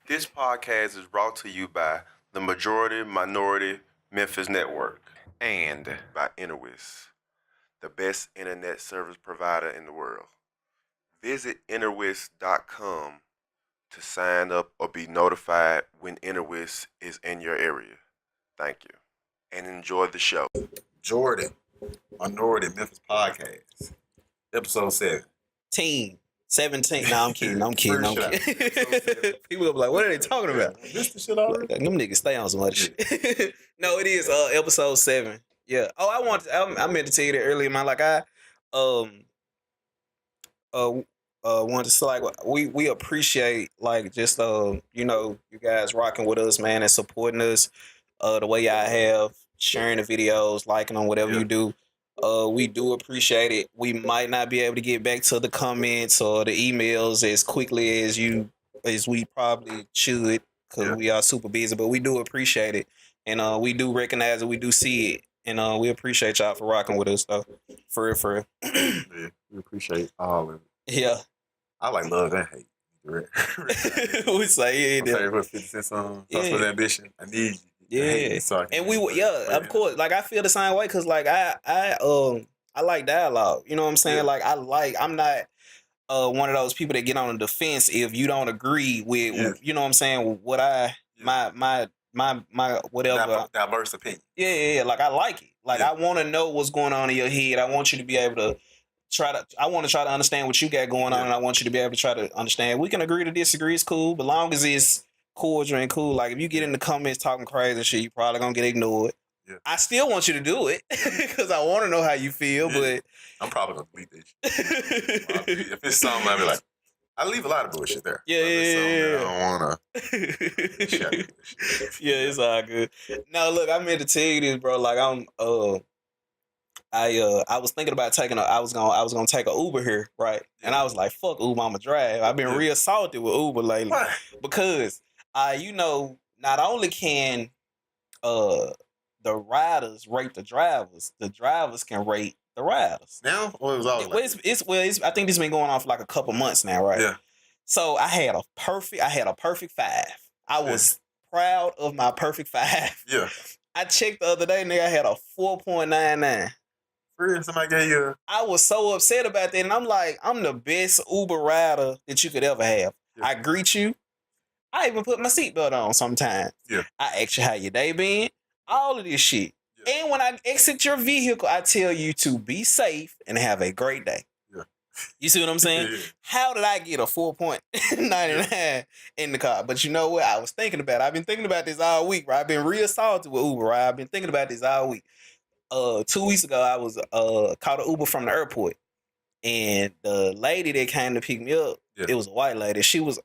This podcast is brought to you by the Majority Minority Memphis Network and by Interwis, the best internet service provider in the world. Visit interwis.com to sign up or be notified when Interwis is in your area. Thank you. And enjoy the show. Jordan, Minority Memphis Podcast, episode 17. No, I'm kidding. People will be like, what are they talking about? This the shit already? Like, them niggas stay on some other shit. No, it is episode 7. Yeah. Oh, I meant to tell you that earlier, man. Like I wanted to say, like, we appreciate, like, just you guys rocking with us, man, and supporting us the way y'all have, sharing the videos, liking them, whatever you do. We do appreciate it. We might not be able to get back to the comments or the emails as quickly as we probably should, because we are super busy, but we do appreciate it. And we do recognize it, we do see it. And we appreciate y'all for rocking with us, though. For real. Yeah, we appreciate all of it. Yeah. I like love and hate. We say, yeah, my favorite 50 Cent song, Talks with Ambition. I need you. Yeah, and of course, like I feel the same way, because like I like dialogue. You know what I'm saying? Like I'm not one of those people that get on the defense if you don't agree with you know what I'm saying, what my whatever diverse opinion. Yeah. Like I like it. Like I want to know what's going on in your head. I want you to be able to I want to try to understand what you got going on, and I want you to be able to try to understand. We can agree to disagree. It's cool, but long as it's cordial and cool. Like if you get in the comments talking crazy and shit, you probably gonna get ignored. Yeah. I still want you to do it because I want to know how you feel. But I'm probably gonna delete this shit. If it's something, I'll be like, I leave a lot of bullshit there. Yeah. I don't wanna. Yeah, it's all good. No, look, I meant to tell you this, bro. Like I was thinking about I was gonna take an Uber here, right? And I was like, fuck Uber, I'ma drive. I've been real salty with Uber lately. What? Because not only can the riders rate the drivers can rate the riders. Now? Or it was always I think this has been going on for like a couple months now, right? Yeah. So I had a perfect 5. I was proud of my perfect 5. Yeah. I checked the other day, nigga, I had a 4.99. Somebody gave you I was so upset about that, and I'm like, I'm the best Uber rider that you could ever have. Yeah. I greet you. I even put my seatbelt on sometimes. Yeah. I ask you how your day been. All of this shit. Yeah. And when I exit your vehicle, I tell you to be safe and have a great day. Yeah. You see what I'm saying? Yeah. How did I get a 4.99 in the car? But you know what? I was thinking about it. I've been thinking about this all week, right? I've been real salty with Uber, right? I've been thinking about this all week. 2 weeks ago, I was caught an Uber from the airport, and the lady that came to pick me up, it was a white lady. She was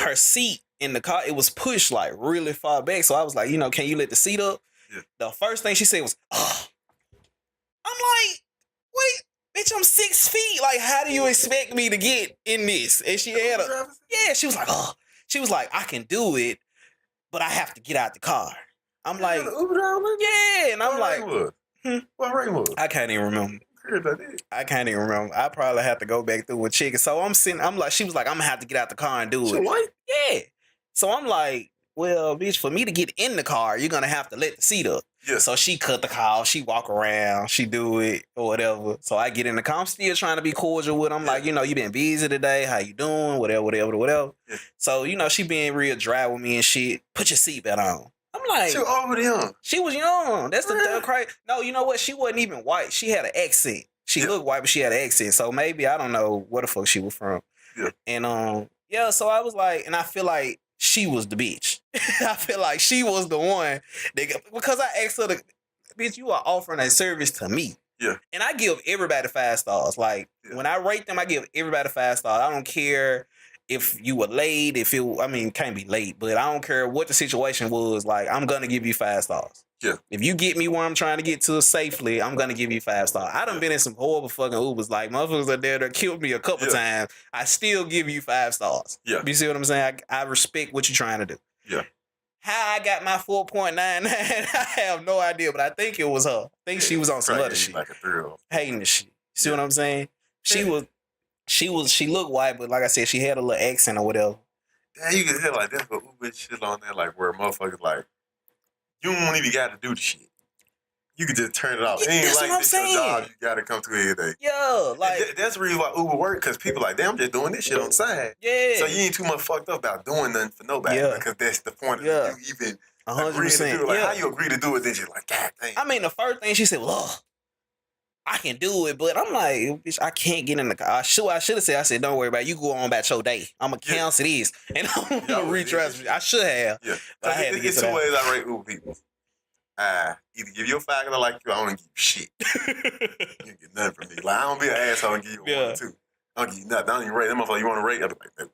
her seat in the car, it was pushed like really far back. So I was like, can you let the seat up? Yeah. The first thing she said was, oh. I'm like, wait, bitch, I'm 6 feet. Like, how do you expect me to get in this? And she had she was like, oh. She was like, I can do it, but I have to get out the car. I'm like, yeah, and I'm like, what ring was? I can't even remember. I probably have to go back through and check it. So I'm like, she was like, I'm gonna have to get out the car and do it. What? Yeah. So I'm like, well, bitch, for me to get in the car, you're gonna have to let the seat up. Yeah. So she cut the car, she walk around, she do it or whatever. So I get in the car, I'm still trying to be cordial with her. I'm like, you been busy today, how you doing? Whatever. Yeah. So, she being real dry with me and shit. Put your seatbelt on. I'm like, she was already young. She was young. That's the crazy. No, you know what? She wasn't even white. She had an accent. She looked white, but she had an accent. So maybe I don't know where the fuck she was from. Yeah. And so I was like, and I feel like she was the bitch. I feel like she was the one because I asked her, bitch, you are offering a service to me. Yeah. And I give everybody 5 stars. Like when I rate them, I give everybody 5 stars. I don't care if you were late, can't be late, but I don't care what the situation was. Like, I'm going to give you 5 stars. Yeah. If you get me where I'm trying to get to safely, I'm going to give you 5 stars. I done been in some horrible fucking Ubers. Like, motherfuckers are there that killed me a couple times. I still give you 5 stars. Yeah. You see what I'm saying? I respect what you're trying to do. Yeah. How I got my 4.99, I have no idea, but I think it was her. I think she was on some other shit. Like a thrill. Hating the shit. See what I'm saying? She looked white, but like I said, she had a little accent or whatever. damn, you can tell like that's what Uber shit on there, like where motherfuckers like you don't even got to do the shit. You can just turn it off. It ain't That's like what I'm this your job. saying. You got to come to every day. Yeah, like That's the reason why Uber work, because people like, damn, I'm just doing this shit on the side. yeah. So you ain't too much fucked up about doing nothing for nobody. Yeah. Because that's the point of Yeah. you even 100%. agreeing to do it. Like, Yeah. how you agree to do it, then you're like, God damn. I mean, the first thing she said, well, I can do it, but I'm like, bitch, I can't get in the car. I should have said, I said, don't worry about it. You go on about your day. I'm going to cancel this. And I'm going to retransfer. I should have. Yeah. I had to get It's to two that. ways I rate Uber people. Either give you a $5 like you, I don't give you shit. You don't get nothing from me. Like, I don't be an asshole and give you a 1 or 2. I don't give you nothing. I don't even rate them motherfucker. You want to rate? I'll be like, no.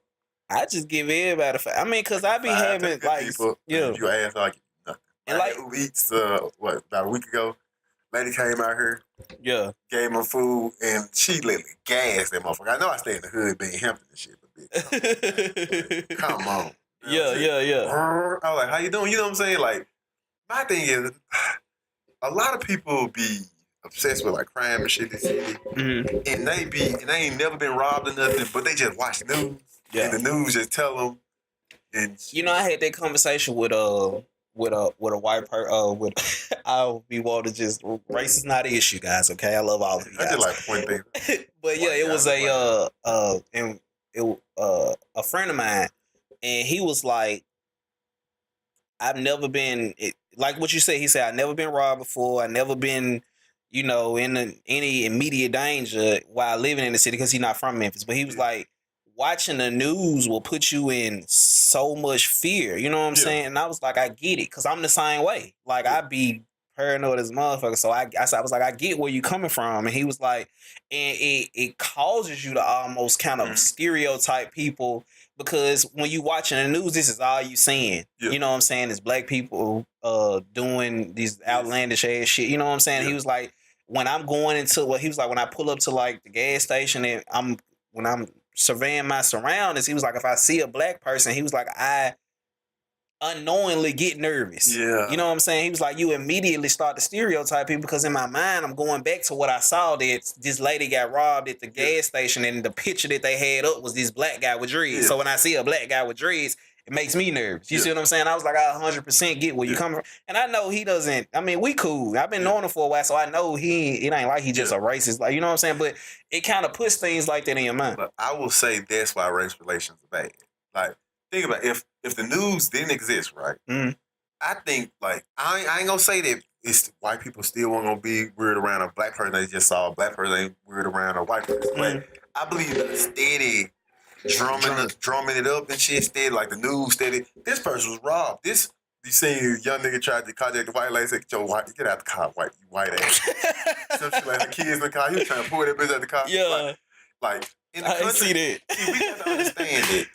I just give everybody I mean, because I be 5 having, good like, people, yeah. if you an asshole, I give you nothing. And like, like- Uber Eats, about a week ago, lady came out here, Yeah. gave me food, and she literally gassed that motherfucker. I know I stay in the hood being Hampton and shit, but bitch, come on. You know what I'm saying? Yeah. I was like, how you doing? You know what I'm saying? Like, my thing is, a lot of people be obsessed with like crime and shit in the city, Mm-hmm. and they ain't never been robbed or nothing, but they just watch the news, Yeah. and the news just tell them. And You know, I had that conversation with a white person. With I'll be wanting to just race is not an issue, guys. Okay, I love all of you I guys. just like point things. But yeah, White it was guys, a friend of mine, and he was like, I've never been like what you said. He said I've never been robbed before. I've never been, you know, in any immediate danger while living in the city because he's not from Memphis. But he was like, watching the news will put you in so much fear. You know what I'm saying? And I was like, I get it, because I'm the same way. Like, I be paranoid as a motherfucker. So I was like, I get where you coming from. And he was like, and it causes you to almost kind of stereotype people, because when you watching the news, this is all you seeing. You know what I'm saying? It's black people doing these outlandish ass shit. You know what I'm saying? He was like, when I'm going into he was like, when I pull up to like the gas station and when I'm surveying my surroundings, he was like, if I see a black person, he was like, I unknowingly get nervous. Yeah. You know what I'm saying? He was like, you immediately start to stereotype people, because in my mind, I'm going back to what I saw, that this lady got robbed at the gas station, and the picture that they had up was this black guy with dreads. So when I see a black guy with dreads, it makes me nervous. You see what I'm saying? I was like, I 100% get where you coming from. And I know he doesn't, I mean, we cool. I've been knowing him for a while, so I know it ain't like he just a racist. Like, you know what I'm saying? But it kind of puts things like that in your mind. But I will say that's why race relations are bad. Like, think about it. If the news didn't exist, right? I think, like, I ain't gonna say that it's white people still won't gonna be weird around a black person. They just saw a black person ain't weird around a white person. But I believe the steady drumming it up and shit, steady, like the news steady. This person was robbed. You seen a young nigga tried to contact the white lady, said, get out the car, white, you white ass. So she like, her kids in the car, he was trying to pull that bitch out the car. Yeah. Like in the country, I see that. See, we have to understand that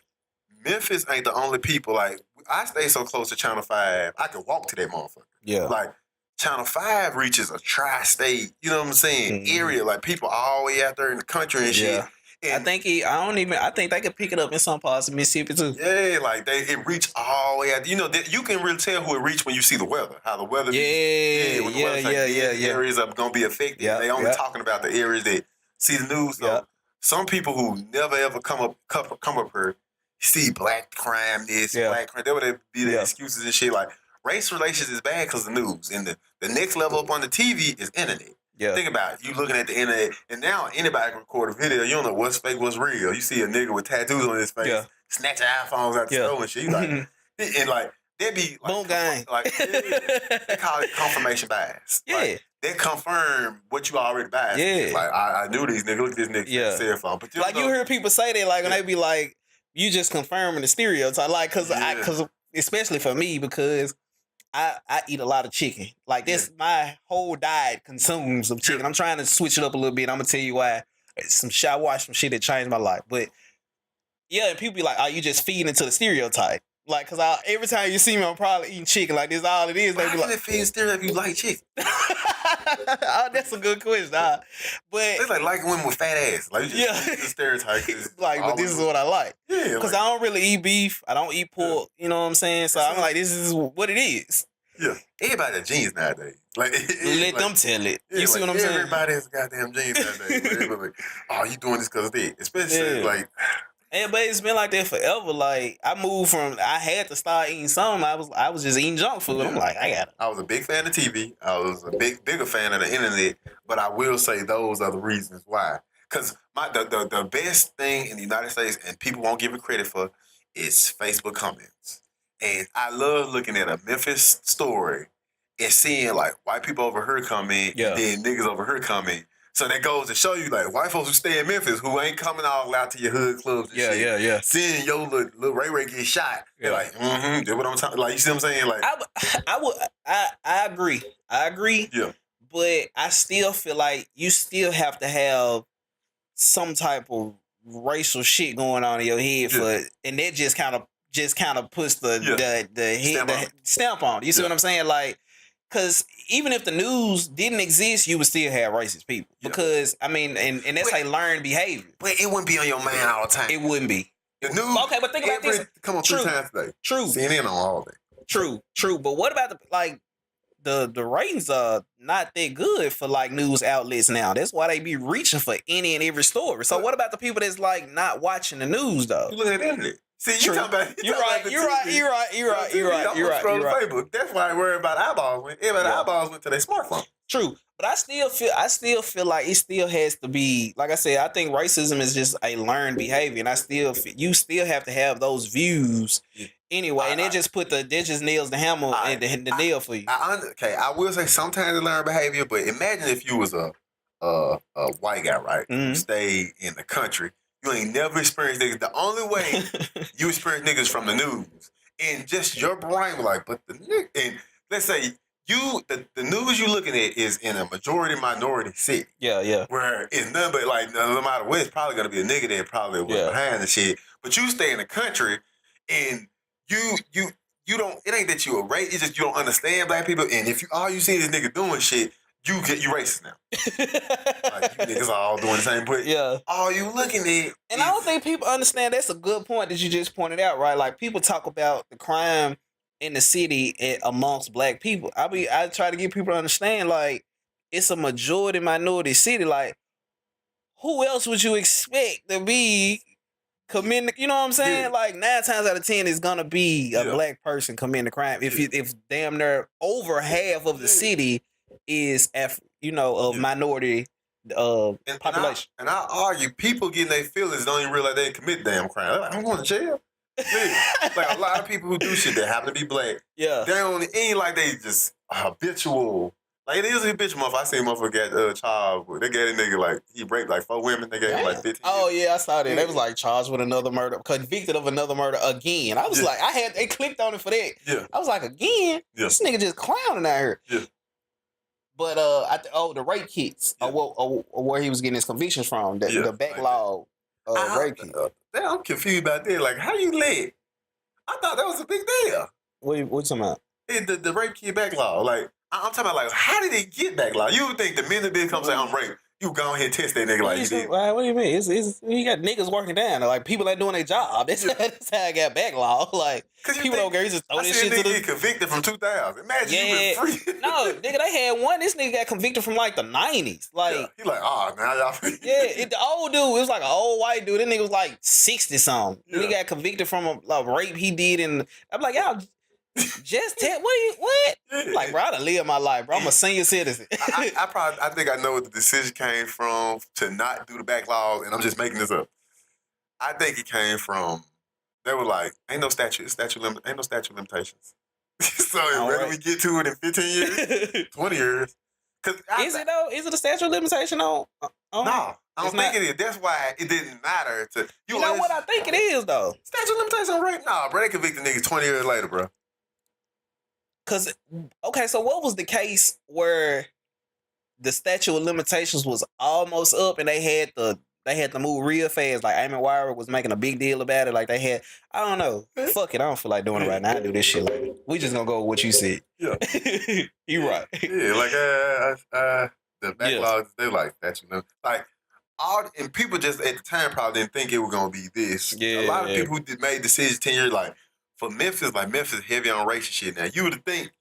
Memphis ain't the only people. Like, I stay so close to Channel 5, I could walk to that motherfucker. Yeah. Like, Channel 5 reaches a tri-state, you know what I'm saying, area. Like, people all the way out there in the country and shit. And I think they could pick it up in some parts of Mississippi too. yeah, like it reach all the way out. You know, you can really tell who it reached when you see the weather. How the weather Yeah, when the weather's like, areas are gonna be affected. They only talking about the areas that see the news. So some people who never ever come up here see black crime, black crime. That would be the excuses and shit. Like, race relations is bad because of the news, and the next level up on the TV is internet. Think about it. You looking at the internet, and now anybody can record a video. You don't know what's fake, what's real. You see a nigga with tattoos on his face, snatch iPhones out the store and shit. You like, and like, they be like, boom gang. Like, they call it confirmation bias. Like, they confirm what you already biased. Yeah. Like, I knew these niggas. Look at this nigga cell phone. But like, you hear people say that, like, when they be like, you just confirming the stereotype. Like, cause especially for me, because I eat a lot of chicken. Like, that's my whole diet consumes of chicken. I'm trying to switch it up a little bit. I'm gonna tell you why. I watched some shit that changed my life. But yeah, and people be like, "Oh, you just feeding into the stereotype." Like, cause every time you see me, I'm probably eating chicken. Like, this is all it is. They be like, feeding stereotype if you like chicken? Oh, that's a good question. But it's like liking women with fat ass. Like, you just the stereotype. Like, but this is what I like. Yeah, because I don't really eat beef. I don't eat pork. You know what I'm saying? So I'm like, this is what it is. Yeah, everybody has jeans nowadays. Like, let them tell it. You see what I'm saying? Everybody has goddamn jeans nowadays. Like, oh, you doing this because of that? Especially like, but it's been like that forever. Like I moved from, I had to start eating something. I was just eating junk food. I'm like, I got it. I was a big fan of TV. I was a bigger fan of the internet. But I will say those are the reasons why. Because the best thing in the United States, and people won't give it credit for, is Facebook comments. And I love looking at a Memphis story and seeing like white people over here comment, and then niggas over here comment. So that goes to show you like white folks who stay in Memphis who ain't coming all out to your hood clubs and shit. Seeing your little Ray get shot. They're like, that's what I'm talking. Like, you see what I'm saying? Like, I agree. I agree. Yeah. But I still feel like you still have to have some type of racial shit going on in your head for, and that just kind of puts the stamp on it. You see what I'm saying? Like, because even if the news didn't exist, you would still have racist people. Because I mean, and that's like learned behavior. But it wouldn't be on your mind all the time. It wouldn't be. The news. Okay, but think about this. Come on, 3 times a day. True. CNN on all day. True. But what about the ratings are not that good for like news outlets now. That's why they be reaching for any and every story. So what about the people that's like not watching the news though? You look at the internet. See, you talking about you're right. Facebook. That's why I worry about eyeballs. Everybody eyeballs went to their smartphone. True. But I still feel like it still has to be, like I said, I think racism is just a learned behavior, and you still have to have those views anyway, and it just nails the hammer and the nail for you. I will say sometimes it's learned behavior, but imagine if you was a white guy, right? Mm-hmm. You stayed in the country. You ain't never experienced niggas. The only way you experience niggas from the news, and just your brain was like, but the nigga, and let's say the news you looking at is in a majority minority city. Yeah. Where it's none but like no matter what, it's probably gonna be a nigga that probably was behind the shit. But you stay in the country and you don't, it ain't that you a race, it's just you don't understand black people, and if all you see this nigga doing shit, you racist now. Like you niggas all doing the same, but all you looking at. And I don't think people understand. That's a good point that you just pointed out, right? Like people talk about the crime in the city amongst black people. I try to get people to understand, like, it's a majority minority city. Like, who else would you expect to be committing? You know what I'm saying? Yeah. Like 9 times out of 10 is gonna be a black person committing a crime. If damn near over half of the city is minority population. And I argue people getting their feelings don't even realize they commit damn crime. They're like, I'm going to jail. Like a lot of people who do shit that happen to be black. Yeah. They ain't like they just habitual. Like it is a bitch motherfucker. I seen a motherfucker get a child. They gave a nigga like he raped like 4 women. They gave him like 15. Oh yeah, I saw that. They was like charged with another murder, convicted of another murder again. I was like, they clicked on it for that. Yeah. I was like, again? Yeah. This nigga just clowning out here. Yeah. But the rape kits, where he was getting his convictions from, the backlog rape kit. I'm confused about that. Like, how you let? I thought that was a big deal. What you talking about? The rape kit backlog. Like, I'm talking about, like, how did it get backlog? You would think the minute bitch comes say I'm raped, you go ahead and test that nigga like you did. What do you mean? He got niggas working down. Like, people ain't doing their job. That's how I got backlog. Like, people don't care. He just throw this shit to the... get convicted from 2000. Imagine you been free. No, nigga, they had one. This nigga got convicted from, like, the 90s. Like... He like, now y'all free. The old dude, it was like an old white dude. That nigga was, like, 60-something. Yeah. He got convicted from a rape he did in... I'm like, y'all... Just tell what? Like, bro, I done live my life, bro. I'm a senior citizen. I think I know what the decision came from to not do the backlog, and I'm just making this up. I think it came from they were like, ain't no statute of limitations. So whether we get to it in 15 years, 20 years. Is it though? Is it a statute of limitation on? No, I don't think it is. That's why it didn't matter to you. Know what I think it is though? Statute of limitation on rape? Nah, bro, they convicted niggas 20 years later, bro. So what was the case where the statute of limitations was almost up and they had to move real fast? Like Amy Wire was making a big deal about it. Like they had, I don't know. Fuck it, I don't feel like doing it right now. I do this shit. Like, we just gonna go with what you said. Yeah, you right. Yeah, like the backlogs. They like statute of like. And people just at the time probably didn't think it was gonna be this. Yeah, a lot of people who made decisions 10 years like. For Memphis, like Memphis heavy on racial shit. Now you would think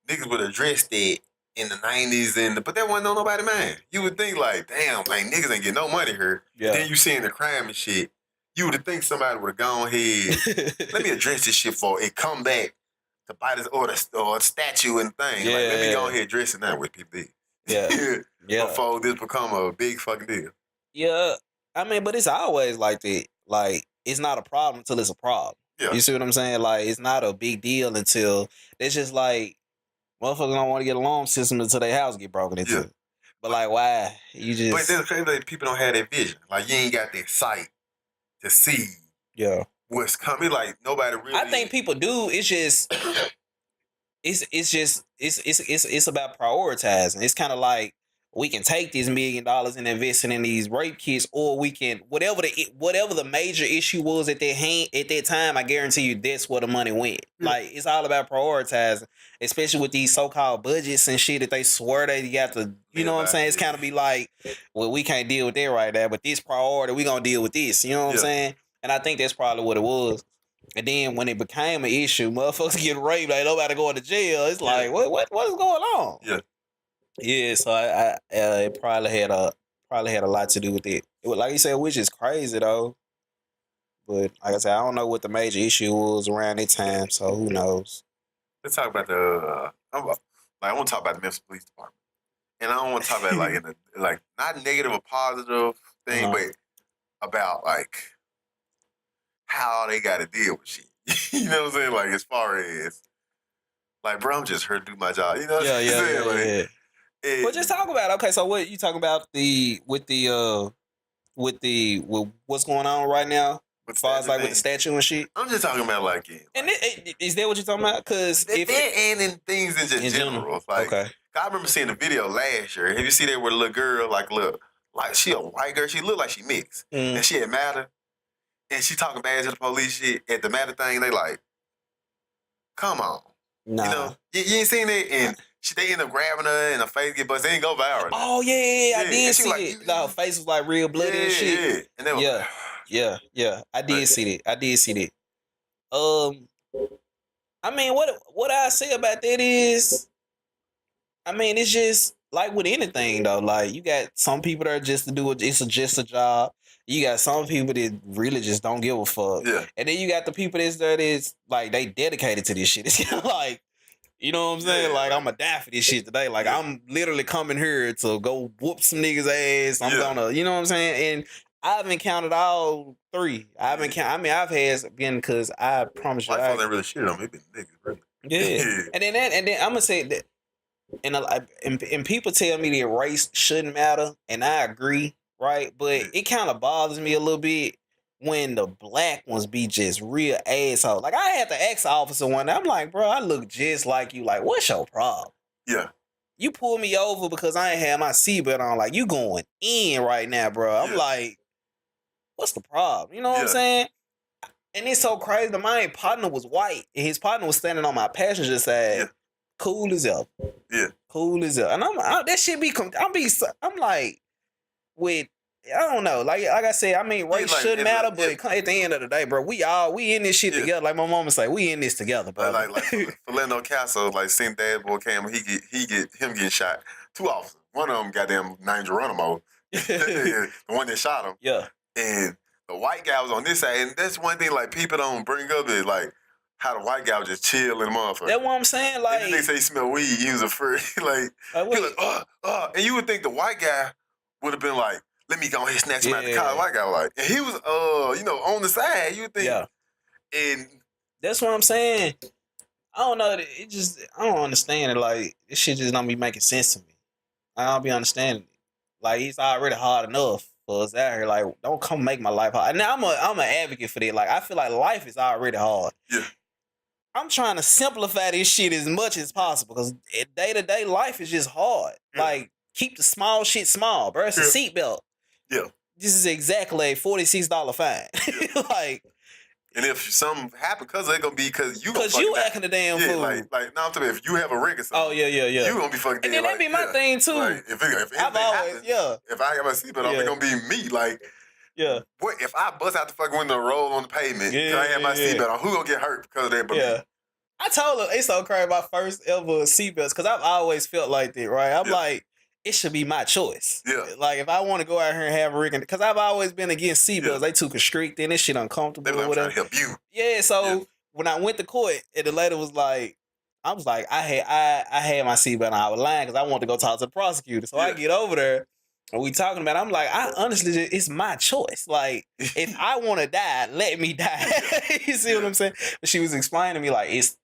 niggas would address that in the 90s but that wasn't on nobody mind. You would think like, damn, like niggas ain't getting no money here. Yeah. Then you seeing the crime and shit. you would think somebody would have gone ahead. Let me address this shit for it come back to bite us or a statue and thing. Like, let me go ahead address it now with people. Yeah. Before this become a big fucking deal. Yeah. I mean, but it's always like that. Like, it's not a problem until it's a problem. Yeah. You see what I'm saying? Like, it's not a big deal until it's just like motherfuckers don't want to get alarm system until their house get broken into. Yeah. But like, why? You just. But there's crazy that people don't have that vision. Like, you ain't got that sight to see. Yeah. What's coming? Like, nobody really. I think people do. It's just. It's about prioritizing. It's kind of like we can take this $1 million and invest it in these rape kits, or we can whatever the major issue was at that time. I guarantee you that's where the money went. Like, it's all about prioritizing, especially with these so-called budgets and shit that they swear they got to. You know what I'm saying? It's kind of be like, well, we can't deal with that right now, but this priority, we gonna deal with this. You know what I'm saying? And I think that's probably what it was. And then when it became an issue, motherfuckers get raped, like nobody going to jail. It's like, what is going on? Yeah. Yeah, so I it probably had a lot to do with it. Like you said, which is crazy though. But like I said, I don't know what the major issue was around that time, so who knows? Let's talk about I want to talk about the Memphis Police Department, and I don't want to talk about like in a like not negative or positive thing, but about like how they got to deal with shit. You know what I'm saying? Like, as far as like, bro, I'm just here to do my job. You know what I'm saying? Well, just talk about it. Okay, so what you talking about with what's going on right now? As far as like with the statue and shit. I'm just talking about like and is that what you're talking about? Because and in things in just general. Like, okay. I remember seeing a video last year. Have you seen that with a little girl? Like she a white girl. She looked like she mixed, and she had Matter, and she talking bad to the police. Shit at the Matter thing. They like, come on, nah. You know, you ain't seen it, and they end up grabbing her, and her face get busted. They ain't go viral. Oh yeah, I did see it. Her face was like real bloody and shit. Yeah, and they were, yeah. I did see that. I mean, what I say about that is, I mean, it's just like with anything though. Like, you got some people that are just to do it. It's just a job. You got some people that really just don't give a fuck. Yeah. And then you got the people that is like they dedicated to this shit. It's kind of like, you know what I'm saying? Like, I'm gonna die for this shit today. Like, I'm literally coming here to go whoop some niggas' ass. I'm gonna, you know what I'm saying? And I've encountered all three. I've had again, because I promise you, I ain't really shit on me. Been niggas, really. Yeah. And then I'm gonna say that, and people tell me that race shouldn't matter, and I agree, right? But it kind of bothers me a little bit when the black ones be just real assholes. Like, I had to ask the officer one day, I'm like, bro, I look just like you. Like, what's your problem? Yeah. You pulled me over because I ain't had my seatbelt on. Like, you going in right now, bro. I'm like, what's the problem? You know what I'm saying? And it's so crazy. My partner was white, and his partner was standing on my passenger side. Yeah. Cool as hell. Yeah. Cool as hell. And that shit I'm like, with, I don't know. Like I said, I mean, race shouldn't matter, but at the end of the day, bro, we in this shit together. Like my mama say, we in this together, bro. Like Philando Castro, like seeing Dad Boy Cam, he get him getting shot. 2 officers. One of them goddamn named Geronimo. The one that shot him. Yeah. And the white guy was on this side, and that's one thing like people don't bring up is like how the white guy was just chill in the motherfucker. That's what I'm saying. Like, and they say he smelled weed, he was afraid. Like he was like, and you would think the white guy would have been like, let me go ahead and snatch him out the car. The white guy was like, and he was on the side. You would think, and that's what I'm saying. I don't know. I don't understand it. Like, this shit just don't be making sense to me. I don't be understanding it. Like, it's already hard enough for us out here. Like, don't come make my life hard. Now, I'm an advocate for that. Like, I feel like life is already hard. Yeah. I'm trying to simplify this shit as much as possible because day-to-day life is just hard. Yeah. Like, keep the small shit small, bro. It's a seatbelt. Yeah. This is exactly a $46 fine. Yeah. Like, and if something happen, cause it's gonna be because you acting the damn fool. Like no, I'm talking about if you have a rig or something. Oh yeah. You gonna be fucking. And then that be my thing too. Like, if I've always happens, if I have a seatbelt, it's gonna be me. Like, what if I bust out the fucking window and roll on the pavement? Cause I have my seatbelt on. Who gonna get hurt because of that? But me? I told her it's so crazy. My first ever seatbelts, because I've always felt like that, right? I'm like, it should be my choice. Yeah. Like if I want to go out here and have a rig, because I've always been against seatbelts. Yeah. They too constricting. This shit They uncomfortable be or like, I'm whatever. trying to help you. Yeah. So Yeah. when I went to court, and the lady was like, I was like, I had my seatbelt on. I was lying because I wanted to go talk to the prosecutor. So I Yeah. get over there. And we talking about it, I'm like, I honestly, it's my choice. Like, if I want to die, let me die. You see what I'm saying? But she was explaining to me like, it's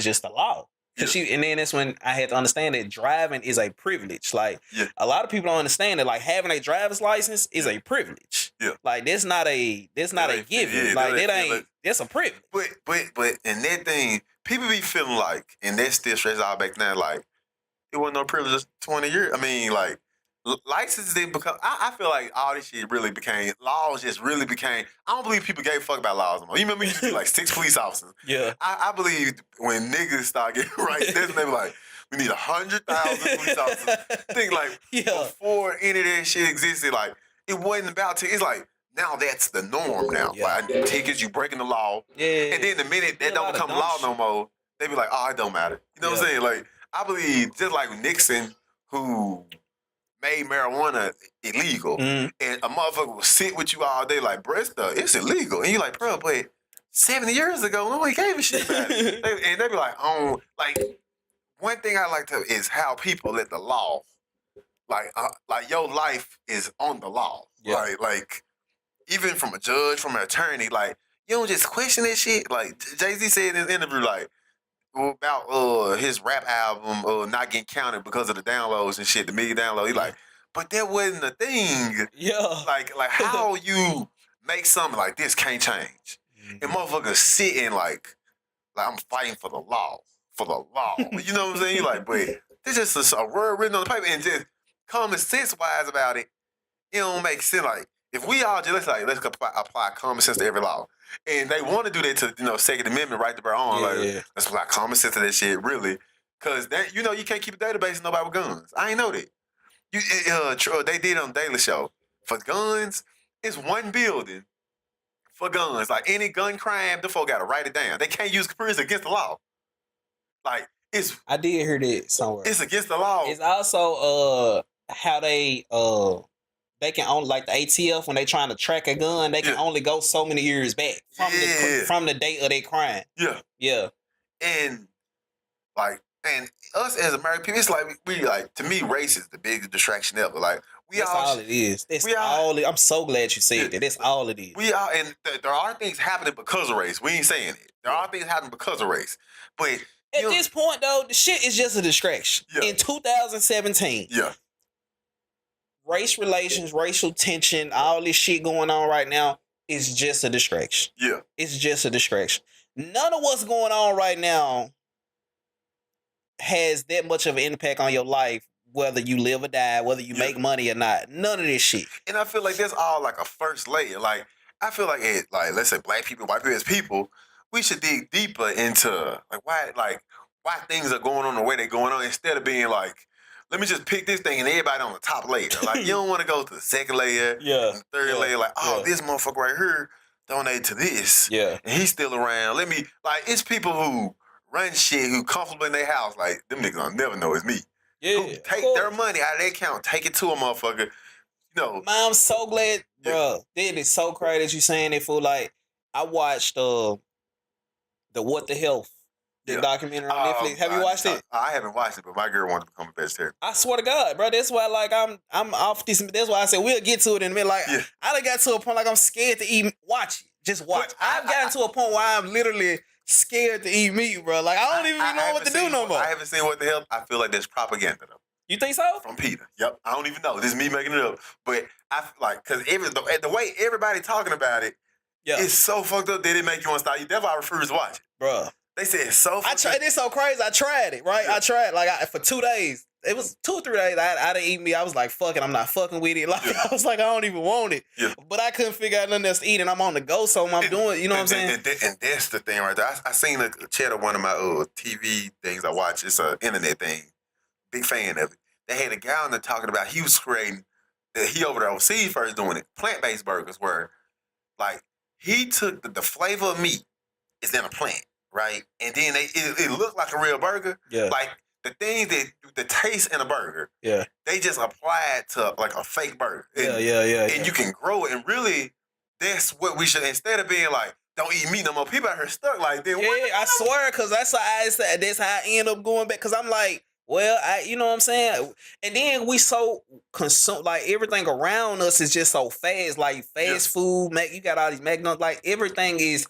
just the law. Yeah. And then that's when I had to understand that driving is a privilege. Like, Yeah. a lot of people don't understand that. Like, having a driver's license is a privilege. Yeah. Like, that's not a given. Yeah, like, that that ain't. That's a privilege. But in that thing, people be feeling like, and that still stress out back then, like, it wasn't no privilege 20 years. I mean, like, licenses didn't become. I feel like all this shit really became laws. Just really became. I don't believe people gave a fuck about laws anymore. You remember, you used to be like 6 police officers. Yeah. I believe when niggas start getting right, that's when they be like, we need 100,000 police officers. Think like before any of that shit existed, like it wasn't about to. It's like now that's the norm now. Yeah. Like tickets, you breaking the law. Yeah. And then the minute that don't become law no more, they be like, oh, it don't matter. You know what I'm saying? Like I believe just like Nixon, who made marijuana illegal, and a motherfucker will sit with you all day like, bro, it's illegal. And you like, bro, but 70 years ago, nobody gave a shit about it. And they be like, oh, like, one thing I like to is how people let the law, like your life is on the law. Yeah. Like, even from a judge, from an attorney, like, you don't just question that shit. Like, Jay-Z said in his interview, like, about his rap album not getting counted because of the downloads and shit, the million downloads. He like, but that wasn't a thing. Yeah. Like how you make something like this can't change. And motherfuckers sitting like I'm fighting for the law. For the law. You know what I'm saying? You like, but this just a word written on the paper and just common sense wise about it. It don't make sense. Like if we all just let's apply common sense to every law. And they want to do that to, Second Amendment, right to bear arms. Let's apply common sense to that shit, really. Because, you can't keep a database of nobody with guns. I ain't know that. They did on Daily Show. For guns, it's one building for guns. Like, any gun crime, the folk got to write it down. They can't use computers against the law. Like, I did hear that somewhere. It's against the law. It's also how they can only, like the ATF, when they trying to track a gun, they can only go so many years back from the date of their crime. Yeah. Yeah. And us as American people, it's like we like, to me, race is the biggest distraction ever. Like that's all it is. I'm so glad you said that. That's all it is. We are, and there are things happening because of race. We ain't saying it. There are things happening because of race. But at this point, though, the shit is just a distraction. Yeah. In 2017. Yeah. Race relations, racial tension, all this shit going on right now is just a distraction. Yeah. It's just a distraction. None of what's going on right now has that much of an impact on your life, whether you live or die, whether you make money or not. None of this shit. And I feel like that's all like a first layer. Like, I feel like let's say black people, white people as people, we should dig deeper into why things are going on the way they're going on, instead of being like, let me just pick this thing and everybody on the top layer. Like, you don't want to go to the second layer, and the third layer, like, this motherfucker right here donated to this. Yeah. And he's still around. It's people who run shit, who comfortable in their house. Like, them niggas don't never know it's me. Yeah. Who take their money out of their account, take it to a motherfucker. Man, I'm so glad, bro. That is so crazy that you saying it, fool. Like, I watched the What the Health, the documentary on Netflix. Have you watched it? I haven't watched it, but my girl wanted to become a vegetarian. I swear to God, bro. That's why, like, I'm off this. That's why I said we'll get to it in a minute. Like, I done got to a point like I'm scared to even watch it. Just watch. I've gotten to a point where I'm literally scared to eat meat, bro. Like, I don't even know what to do no more. I haven't seen What the Hell. I feel like that's propaganda, though. You think so? From Peter. Yep. I don't even know. This is me making it up. But I like, because the way everybody talking about it, it's so fucked up that it make you want to stop. That's why I refuse to watch it. Bro. They said it's so fucked up. It's so crazy. I tried it, right? I tried, for 2 days. It was 2 or 3 days. I didn't eat meat. I was like, fuck it. I'm not fucking with it. Like, I was like, I don't even want it. Yeah. But I couldn't figure out nothing else to eat, and I'm on the go, so I'm doing, you know what I'm saying? And that's the thing right there. I seen a chat of one of my TV things I watch. It's an internet thing. Big fan of it. They had a guy on there talking about he was creating, he over there overseas first doing it, plant-based burgers where, like, he took the flavor of meat is in a plant, right? And then it looked like a real burger. Yeah. Like, the things that the taste in a burger, Yeah. they just apply it to like a fake burger. And, Yeah. And you can grow it, and really, that's what we should, instead of being like, don't eat meat no more. People out here stuck like that. Yeah, I swear, cause that's how I end up going back. Cause I'm like, well, you know what I'm saying? And then we so consume, like everything around us is just so fast, like fast food. You got all these McDonald's, like everything is,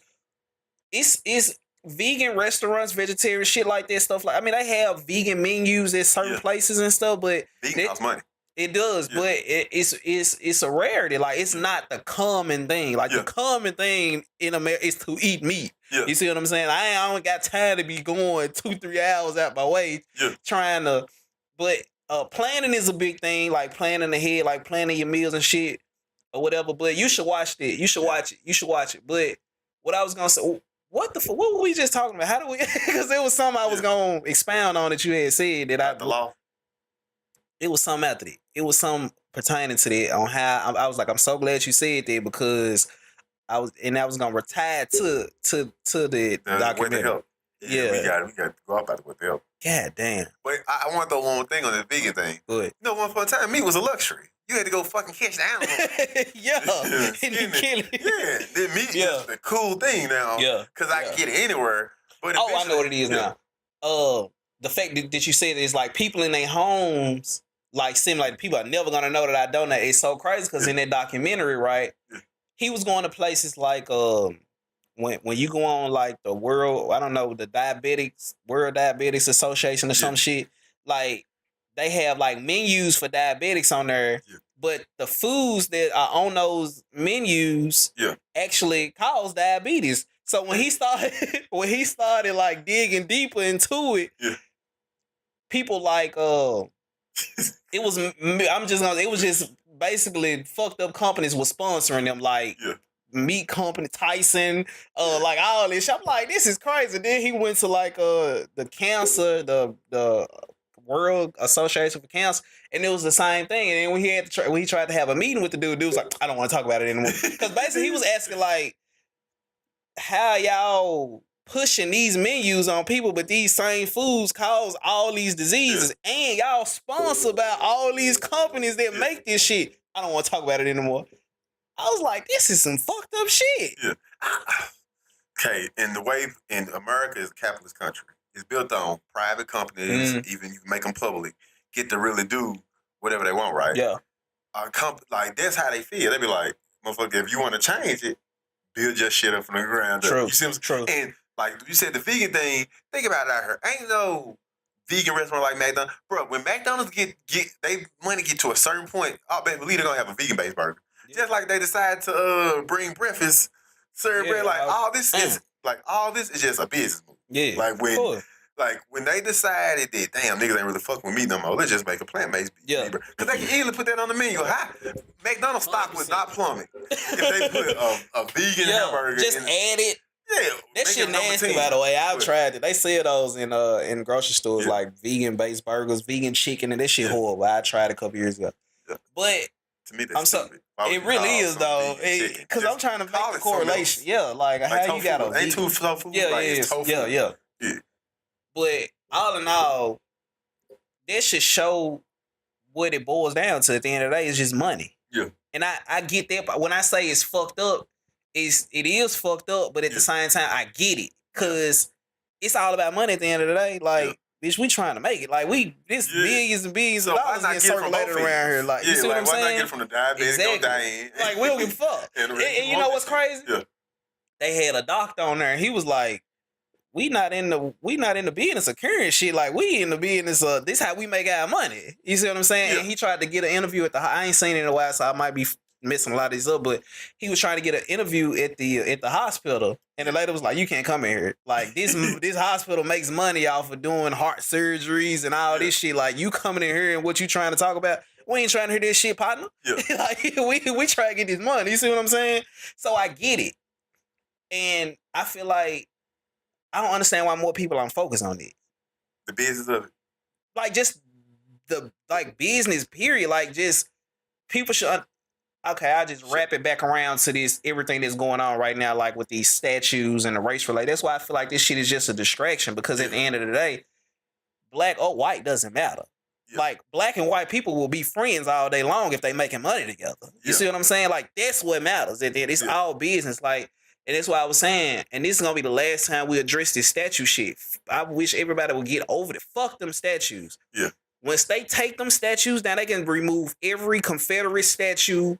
it's vegan restaurants, vegetarian shit like that stuff. Like, I mean, they have vegan menus at certain places and stuff, but vegan costs money. It does, but it's a rarity. Like, it's not the common thing. Like, the common thing in America is to eat meat. Yeah. You see what I'm saying? I don't got time to be going 2-3 hours out my way trying to. But planning is a big thing. Like, planning ahead, like planning your meals and shit or whatever. But you should watch it. You should watch it. You should watch it. But what I was gonna say, what were we just talking about? How do we? Because it was something I was gonna expound on that you had said that the law. It was something after that. It was something pertaining to that on how I was like, I'm so glad you said that because I was gonna retire to the documentary. Yeah, we got to go up with the help. God damn. But I want to throw one more thing on the vegan thing. Good. You know, one upon a time, meat was a luxury. You had to go fucking catch the animal. And you kill it. Yeah, the meat is the cool thing now. Yeah, because I can get it anywhere. But I know what it is now. The fact that you said is like people in their homes. Like, seem like people are never gonna know that I donate. It's so crazy because in that documentary, right, he was going to places like when you go on like the World Diabetics Association or some shit, like they have like menus for diabetics on there, but the foods that are on those menus actually cause diabetes. So when he started like digging deeper into it, people like it was just basically fucked up companies was sponsoring them, like meat company Tyson, like all this shit. I'm like, this is crazy. Then he went to like the cancer, the World Association for Cancer, and it was the same thing. And then when he tried to have a meeting with the dude was like, I don't want to talk about it anymore. Because basically he was asking like, how y'all pushing these menus on people, but these same foods cause all these diseases, and y'all sponsored by all these companies that make this shit. I don't want to talk about it anymore. I was like, this is some fucked up shit. Yeah. Okay, and the way in America is a capitalist country. It's built on private companies, even you can make them public, get to really do whatever they want, right? Yeah. Like, that's how they feel. They be like, motherfucker, if you want to change it, build your shit up from the ground up. True. You see what I'm saying? And like you said, the vegan thing, think about it out here. Ain't no vegan restaurant like McDonald's. Bro, when McDonald's get they money get to a certain point, I bet believe they're gonna have a vegan-based burger. Yeah. Just like they decide to bring breakfast, serve bread. Like all this is just a business move. Yeah. Like when they decided that, damn, niggas ain't really fucking with me no more. Let's just make a plant-based burger. Because they can easily put that on the menu. McDonald's stock would not plummet if they put a vegan hamburger. Just add it. Yeah, that shit nasty, by the way. I've tried it. They sell those in grocery stores, like vegan-based burgers, vegan chicken, and that shit horrible. I tried a couple years ago. Yeah. But to me, that's stupid. It really is, though. Because I'm trying to make the correlation. Yeah, like how tofu, you got a ain't tofu? Yeah. But all in all, that should show what it boils down to at the end of the day is just money. Yeah. And I get that, but when I say it's fucked up, it is fucked up, but at the same time, I get it. Because it's all about money at the end of the day. Like, bitch, we trying to make it. Like, billions and billions of dollars getting circulated around here. Like, you see what I'm saying? Why not get from the diabetes, don't die in? Like, we don't give a fuck. and you know what's crazy? Yeah. They had a doctor on there, and he was like, we not in the business of curing shit. Like, we in the business of this how we make our money. You see what I'm saying? Yeah. And he tried to get an interview at I ain't seen it in a while, so I might be missing a lot of these up, but he was trying to get an interview at the hospital, and the lady was like, you can't come in here. Like, this hospital makes money off of doing heart surgeries and all this shit. Like, you coming in here and what you trying to talk about? We ain't trying to hear this shit, partner. Yeah. Like, we try to get this money. You see what I'm saying? So I get it. And I feel like I don't understand why more people aren't focused on it. The business of it. Like, just the business, period. Like, just people should. Okay, I'll just wrap it back around to this everything that's going on right now, like with these statues and the race relay. That's why I feel like this shit is just a distraction, because at the end of the day, black or white doesn't matter. Yeah. Like, black and white people will be friends all day long if they making money together. You see what I'm saying? Like, that's what matters. It's all business. Like, and that's why I was saying, and this is gonna be the last time we address this statue shit. I wish everybody would get over it. Fuck them statues. Yeah. Once they take them statues down, they can remove every Confederate statue,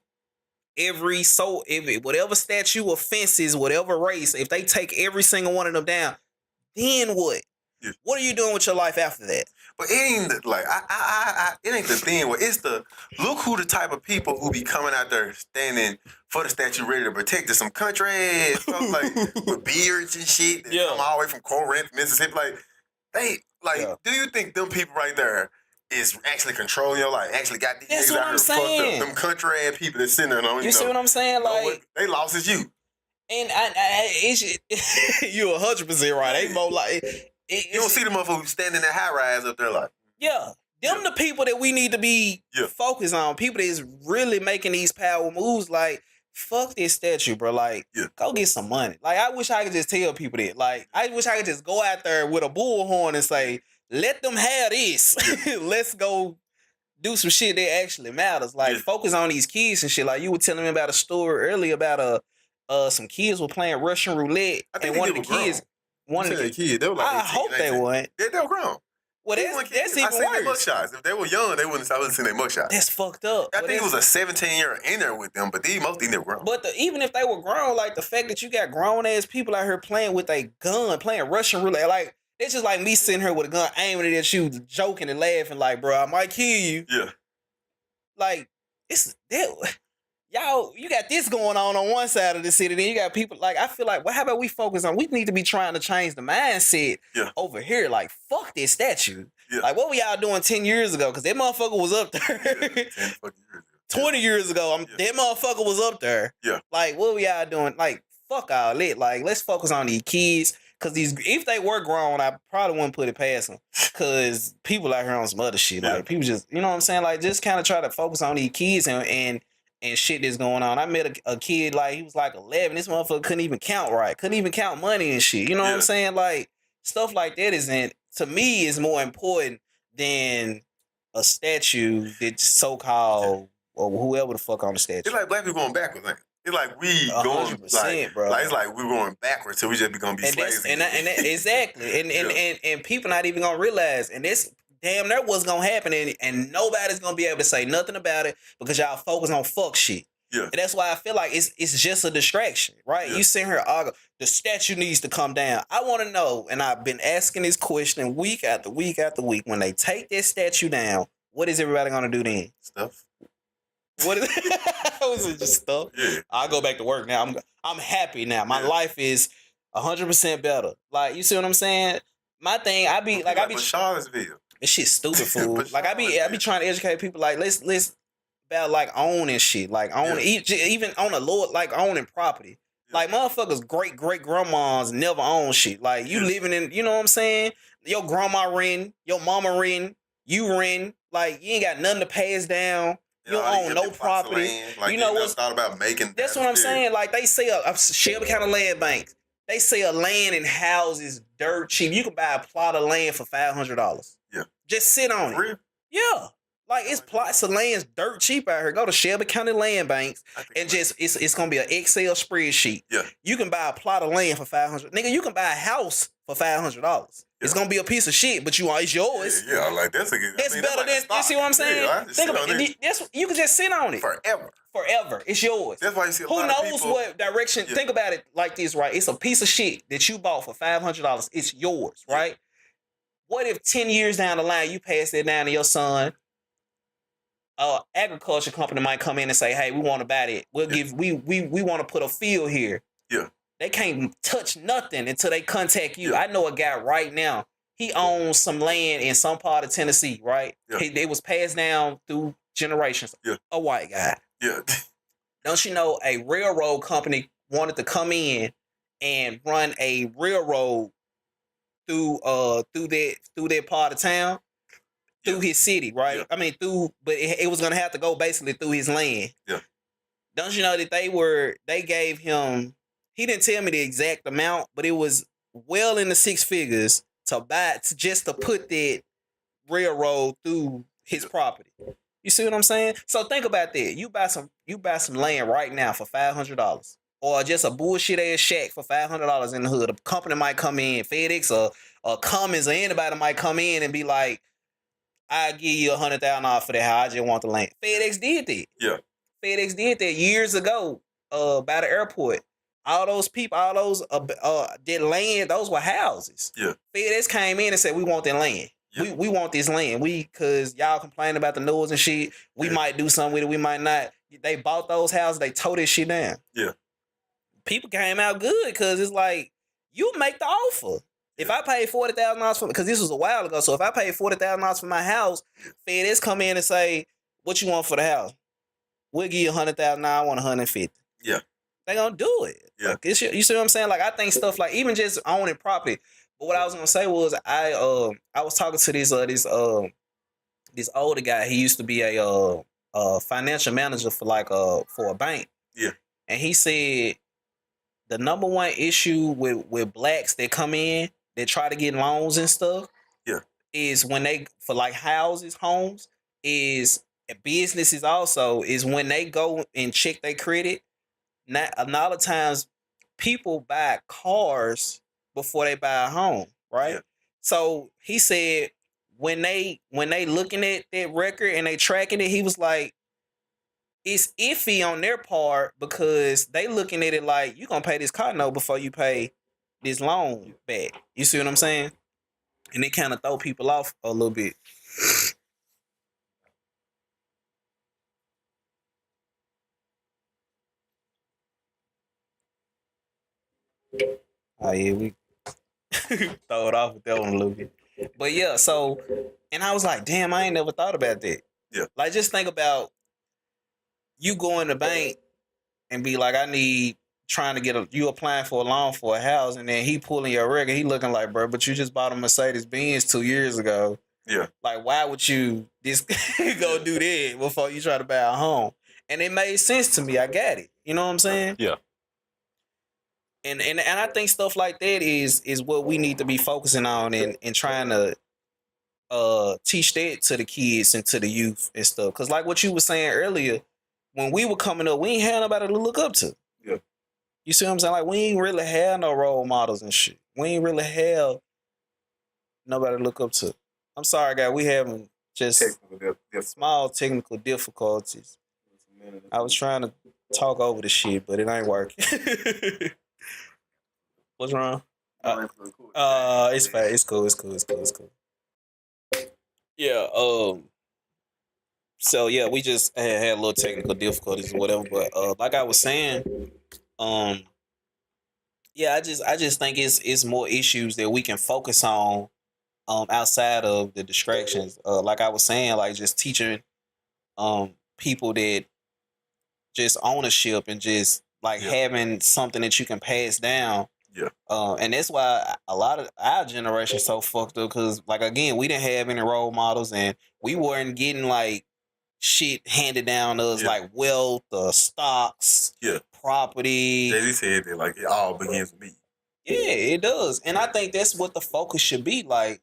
whatever statue of fences, whatever race. If they take every single one of them down, then what? Yeah. What are you doing with your life after that? But it ain't like it ain't the thing. It's the look who the type of people who be coming out there standing for the statue ready to protect it. Some country ass folks like with beards and shit that come all the way from Corinth, Mississippi. Like they do you think them people right there is actually controlling your life? Actually got these That's niggas what out I'm here saying. fucked up. Them country ass people that sitting there on You see what I'm saying? Like they lost is you. And you're 100% right. They more like you don't see the motherfuckers standing in that high rise up there like. Yeah. Them the people that we need to be focused on. People that's really making these power moves. Like, fuck this statue, bro. Like, go get some money. Like, I wish I could just tell people that. Like, I wish I could just go out there with a bullhorn and say, let them have this. Let's go do some shit that actually matters. Like, focus on these kids and shit. Like, you were telling me about a story earlier about some kids were playing Russian roulette. And one of the kids... One of the kids, they were like 18, I hope 19. they weren't. Yeah, they were grown. Well, that's even I seen worse. their mugshots. If they were young, I wouldn't see their mugshots. That's fucked up. I think it was a 17-year in there with them, but most of them were grown. But even if they were grown, like the fact that you got grown ass people out here playing with a gun, playing Russian roulette, like it's just like me sitting here with a gun aiming it at you, joking and laughing, like, bro, I might kill you. Yeah. Like it's that. Y'all, you got this going on one side of the city. Then you got people like I feel like, well, how about we focus on? We need to be trying to change the mindset over here. Like, fuck this statue. Yeah. Like, what were y'all doing 10 years ago? Because that motherfucker was up there. 10 fucking years ago. 20 years ago, that motherfucker was up there. Yeah. Like, what were y'all doing? Like, fuck all that. Like, let's focus on these kids. Because if they were grown, I probably wouldn't put it past them. Because people out here on some other shit. Like, people just, you know what I'm saying? Like, just kind of try to focus on these kids and shit that's going on. I met a kid, like, he was like 11. This motherfucker couldn't even count right. Couldn't even count money and shit. You know what I'm saying? Like, stuff like that to me, is more important than a statue that's so-called, or whoever the fuck on the statue. It's like black people going backwards, ain't it? It's like we going, like, bro. Like, it's like we're going backwards, so we just gonna be slaves. Exactly. And people not even gonna realize, and this damn near what's gonna happen, and nobody's gonna be able to say nothing about it because y'all focus on fuck shit. Yeah. And that's why I feel like it's just a distraction, right? Yeah. You sitting here arguing, the statue needs to come down. I want to know, and I've been asking this question week after week after week. When they take that statue down, what is everybody gonna do then? Stuff. What is was it? Just stuff? Yeah. I'll go back to work now. I'm happy now. My life is 100% better. Like, you see what I'm saying? My thing, I be Charlottesville. This shit's stupid, fool. Like, I be trying to educate people. Like, let's about like owning shit. Like, even on a lower, like owning property. Yeah. Like, motherfuckers, great grandmas never own shit. Like, you living in, you know what I'm saying? Your grandma renting, your mama renting, you renting. Like, you ain't got nothing to pass down. You don't own no property. Like, you know what's thought about making. That's what I'm saying. Like, they sell Shelby County land banks. They sell land and houses dirt cheap. You can buy a plot of land for $500. Yeah. Just sit on it. Real? Yeah. Like, it's plots of land dirt cheap out here. Go to Shelby County land banks and it's gonna be an Excel spreadsheet. Yeah. You can buy a plot of land for $500. Nigga, you can buy a house for $500. It's gonna be a piece of shit, but it's yours. Yeah, like that's a good. That's better than you see what I'm saying? Yeah, think about it. You can just sit on it forever. It's yours. That's why you see a Who lot knows of people, what direction? Yeah. Think about it like this, right? It's a piece of shit that you bought for $500. It's yours, right? What if 10 years down the line you pass that down to your son? Agriculture company might come in and say, "Hey, we want to buy it. We'll give we want to put a field here." Yeah. They can't touch nothing until they contact you. Yeah. I know a guy right now. He owns some land in some part of Tennessee, right? Yeah. It was passed down through generations. Yeah. A white guy. Yeah. Don't you know a railroad company wanted to come in and run a railroad through that part of town, through his city, right? Yeah. I mean, but it was gonna have to go basically through his land. Yeah. Don't you know that they gave him? He didn't tell me the exact amount, but it was well in the six figures to buy just to put that railroad through his property. You see what I'm saying? So think about that. You buy some land right now for $500. Or just a bullshit ass shack for $500 in the hood. A company might come in, FedEx or Cummins or anybody might come in and be like, I give you $100,000 for that house. I just want the land. FedEx did that. Yeah. FedEx did that years ago. By the airport. All those people, all those did land. Those were houses. Yeah. FedEx came in and said, "We want that land. Yeah. We want this land. Cause y'all complain about the noise and shit. We might do something with it. We might not." They bought those houses. They tore this shit down. Yeah. People came out good because it's like you make the offer. If I paid $40,000 for, because this was a while ago, so if I paid $40,000 for my house, FedEx come in and say, "What you want for the house? We'll give you $100,000. I want $150,000." Yeah, they gonna do it. Yeah, like, you see what I'm saying? Like I think stuff like even just owning property. But what I was gonna say was I was talking to this older guy. He used to be a financial manager for a bank. Yeah, and he said the number one issue with blacks that come in that try to get loans and stuff. Yeah, is when they for like houses, homes, is businesses also is when they go and check their credit. Not a lot of times people buy cars before they buy a home, right? Yeah. So he said when they looking at that record and they tracking it, he was like, it's iffy on their part because they looking at it like you gonna pay this car note before you pay this loan back. You see what I'm saying? And it kind of throw people off a little bit. Oh yeah, we throw it off with that one a little bit. But yeah, so and I was like, damn, I ain't never thought about that. Yeah. Like just think about you going to bank and be like, I need trying to get you applying for a loan for a house, and then he pulling your record, he looking like, bro, but you just bought a Mercedes Benz 2 years ago. Yeah. Like, why would you just go do that before you try to buy a home? And it made sense to me. I got it. You know what I'm saying? Yeah. And I think stuff like that is what we need to be focusing on and trying to teach that to the kids and to the youth and stuff. Because like what you were saying earlier, when we were coming up, we ain't had nobody to look up to. Yeah. You see what I'm saying? Like we ain't really have no role models and shit. We ain't really have nobody to look up to. I'm sorry, guys. We having just small technical difficulties. I was trying to talk over the shit, but it ain't working. What's wrong? It's fine. It's cool. Yeah. So yeah, we just had a little technical difficulties or whatever. But like I was saying, yeah, I just think it's more issues that we can focus on, outside of the distractions. Like I was saying, like just teaching, people that just ownership and just like having something that you can pass down. Yeah. And that's why a lot of our generation so fucked up because, like, again, we didn't have any role models and we weren't getting like shit handed down to us like wealth, stocks, property. Jay-Z said that like it all begins with me. Yeah, it does, and I think that's what the focus should be. Like,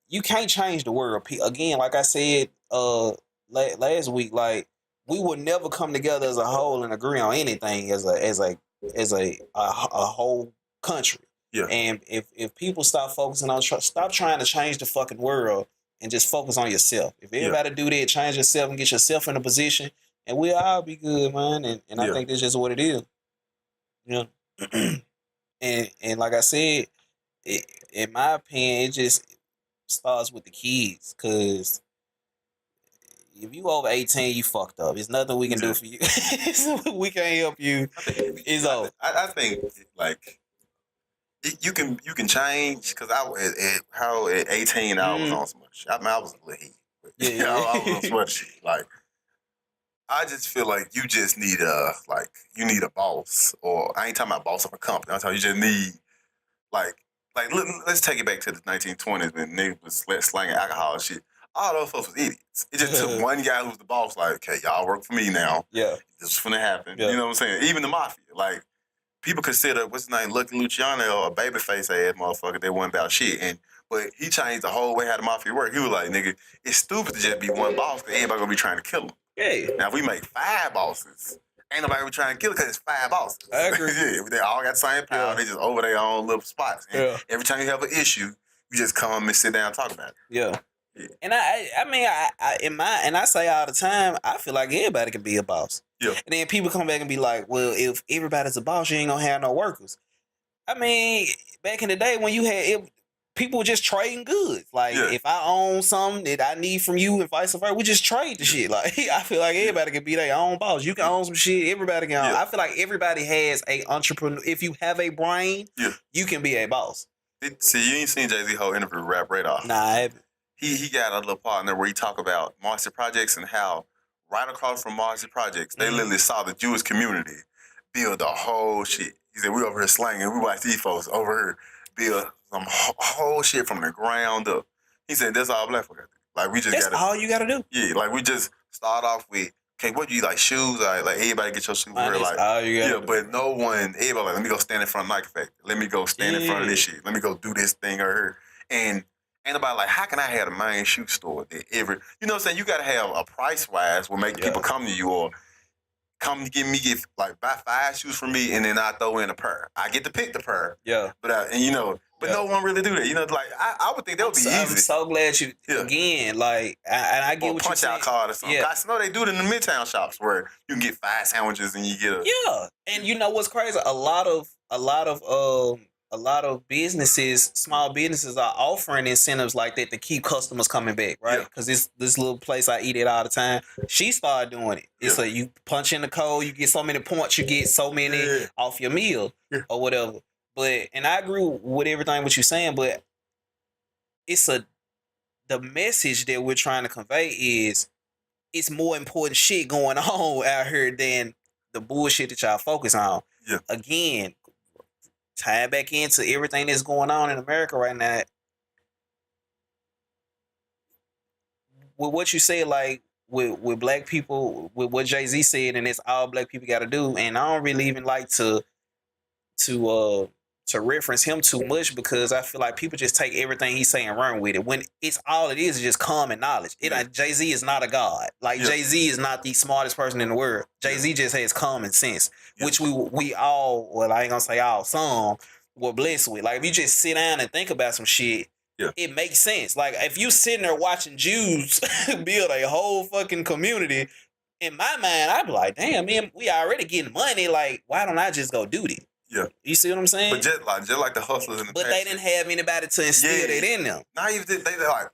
you can't change the world. Again, like I said, last week, like we would never come together as a whole and agree on anything as a whole country. Yeah. And if people stop focusing on stop trying to change the fucking world and just focus on yourself. If everybody do that, change yourself and get yourself in a position, and we'll all be good, man. And I think that's just what it is. You know. and like I said, in my opinion, it just starts with the kids, because if you over 18, you fucked up. There's nothing we can do for you. We can't help you. It's over. I think like you can change, because at 18 I was on so much. I was a little heat. I was on so much shit. Like I just feel like you just need a boss, or I ain't talking about boss of a company. I'm talking you just need like let's take it back to the 1920s when niggas was slanging alcohol and shit. All those folks was idiots. It just took one guy who was the boss, like, okay, y'all work for me now. Yeah. This is gonna happen. Yeah. You know what I'm saying? Even the mafia, like, people consider what's his name, Lucky Luciano, a babyface ass motherfucker that wasn't about shit. But he changed the whole way how the mafia work. He was like, nigga, it's stupid to just be one boss because everybody gonna be trying to kill him. Yeah. Now if we make 5 bosses, ain't nobody gonna be trying to kill it because it's 5 bosses. I agree. Yeah, they all got the same power. Yeah. They just over their own little spots. And every time you have an issue, you just come and sit down and talk about it. Yeah. And I mean, I say all the time, I feel like everybody can be a boss. Yeah. And then people come back and be like, well, if everybody's a boss, you ain't gonna have no workers. I mean, back in the day when you had people were just trading goods. Like if I own something that I need from you and vice versa, we just trade the shit. Like I feel like everybody can be their own boss. You can own some shit. Everybody can. I feel like everybody has a entrepreneur. If you have a brain, you can be a boss. See, you ain't seen Jay-Z whole interview with Rap Radar. Nah, I haven't. He got a little partner where he talk about Marcy Projects and how right across from Marcy Projects, they literally saw the Jewish community build the whole shit. He said, we over here slanging. We watch these folks over here build some whole shit from the ground up. He said, that's all black folk got to do. Like, we just got to. That's all you got to do. Yeah, like, we just start off with, okay, what do you like, shoes? Like everybody get your shoes. Like, all you got to do. But no one, everybody like, let me go stand in front of Nike Factory. Let me go stand in front of this shit. Let me go do this thing over here. And ain't nobody like, how can I have a main shoe store that you know what I'm saying? You got to have a price-wise will make people come to you or come to get like buy 5 shoes from me and then I throw in a pair. I get to pick the pair. Yeah. But no one really do that. You know, like I would think that would be easy. I'm so glad you again. Like, I get what you're saying. Punch out card or something. I know they do it in the Midtown shops where you can get 5 sandwiches and you get a And you know what's crazy? A lot of businesses, small businesses, are offering incentives like that to keep customers coming back, right? Because this little place I eat at all the time, she started doing it. It's like you punch in the code, you get so many points, you get so many off your meal or whatever. But and I agree with everything what you're saying, but the message that we're trying to convey is it's more important shit going on out here than the bullshit that y'all focus on. Yeah. Again, tying back into everything that's going on in America right now. With what you say, like with black people, with what Jay-Z said, and it's all black people got to do. And I don't really even like to reference him too much because I feel like people just take everything he's saying and run with it. When it's all it is just common knowledge. Jay-Z is not a god. Like Jay-Z is not the smartest person in the world. Jay-Z just has common sense, which we all, well, I ain't gonna say all, some were blessed with. Like if you just sit down and think about some shit, it makes sense. Like if you sitting there watching Jews build a whole fucking community, in my mind, I'd be like, damn, man, we already getting money. Like, why don't I just go do this? Yeah. You see what I'm saying? But just like the hustlers in the past. But they didn't have anybody to instill that in them. Not even they like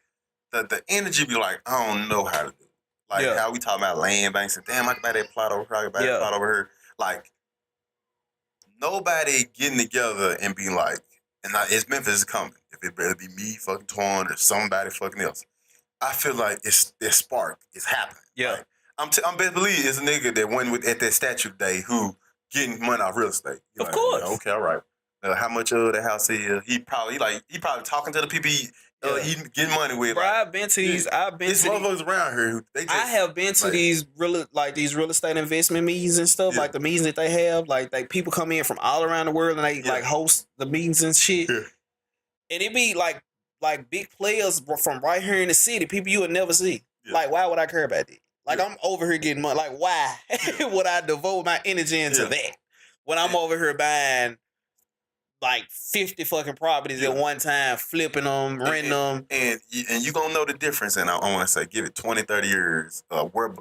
the energy be like, I don't know how to do it. Like how we talking about land banks and damn, I can buy that plot over here, I can buy that plot over here. Like nobody getting together and be like, and it's Memphis is coming. If it better be me fucking torn or somebody fucking else. I feel like it's this spark is happening. Yeah. Like, I'm best believe it's a nigga that went at that statue day who getting money off real estate. Of course. Okay, all right. How much of the house he probably talking to the people he getting money with. Bro, I've been to these. These motherfuckers around here. I have been to these real estate investment meetings and stuff. Like the meetings that they have. Like people come in from all around the world and they like host the meetings and shit. Yeah. And it be like big players from right here in the city. People you would never see. Yeah. Like why would I care about that? Like, I'm over here getting money. Like, why would I devote my energy into that when I'm over here buying, like, 50 fucking properties at one time, flipping them, renting them? And you going to know the difference, and I want to say, give it 20, 30 years, where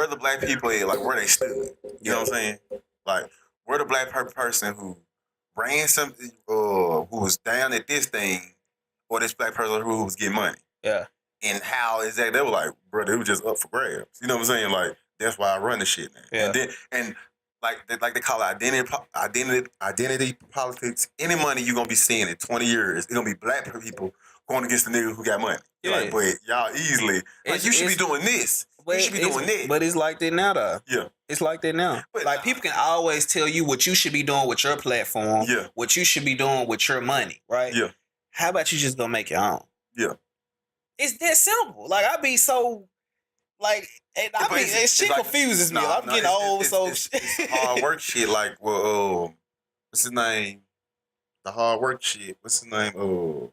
the black people is, like, where they stood. You know what I'm saying? Like, where the black person who ran something, who was down at this thing, or this black person who was getting money. Yeah. And how exactly they were like, bro, they were just up for grabs. You know what I'm saying? Like that's why I run the shit now. Yeah. And they call it identity politics. Any money you're gonna be seeing in 20 years, it's gonna be black people going against the nigga who got money. Yeah. Like, but y'all easily you should be doing this. You should be doing that. But it's like that now, though. Yeah. It's like that now. But, like people can always tell you what you should be doing with your platform. Yeah. What you should be doing with your money, right? Yeah. How about you just go make your own? Yeah. It's that simple. Like I be so, like, shit confuses me. I'm getting old, so it's hard work shit. Like, well, what's his name? The hard work shit. What's his name? Oh,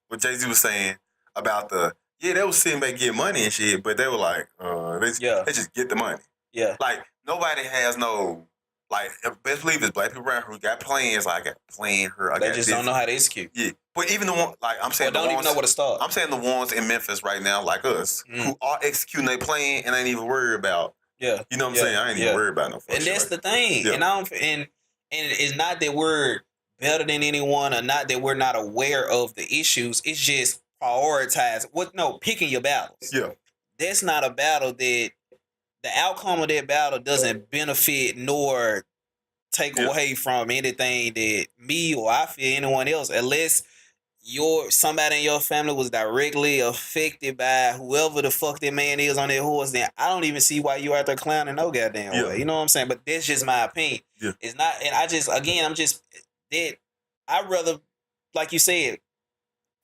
what Jay-Z was saying about they was sitting back get money and shit, but they were like, they just get the money. Yeah. Like nobody has no like best believe it's black people around who got plans. Like I got a plan here. They just don't know how to execute. Yeah, but even the one like I'm saying, don't even know where to start. I'm saying the ones in Memphis right now, like us, who are executing their plan and ain't even worried about. Yeah, you know what I'm saying. I ain't even worried about no. And that's the thing. Yeah. And it's not that we're better than anyone, or not that we're not aware of the issues. It's just prioritize picking your battles. Yeah, that's not a battle that the outcome of that battle doesn't benefit nor take away from anything that me or I feel anyone else, unless somebody in your family was directly affected by whoever the fuck that man is on that horse. Then I don't even see why you out there clowning no goddamn way. You know what I'm saying? But that's just my opinion. Yeah. It's not, and I'm just that I'd rather, like you said,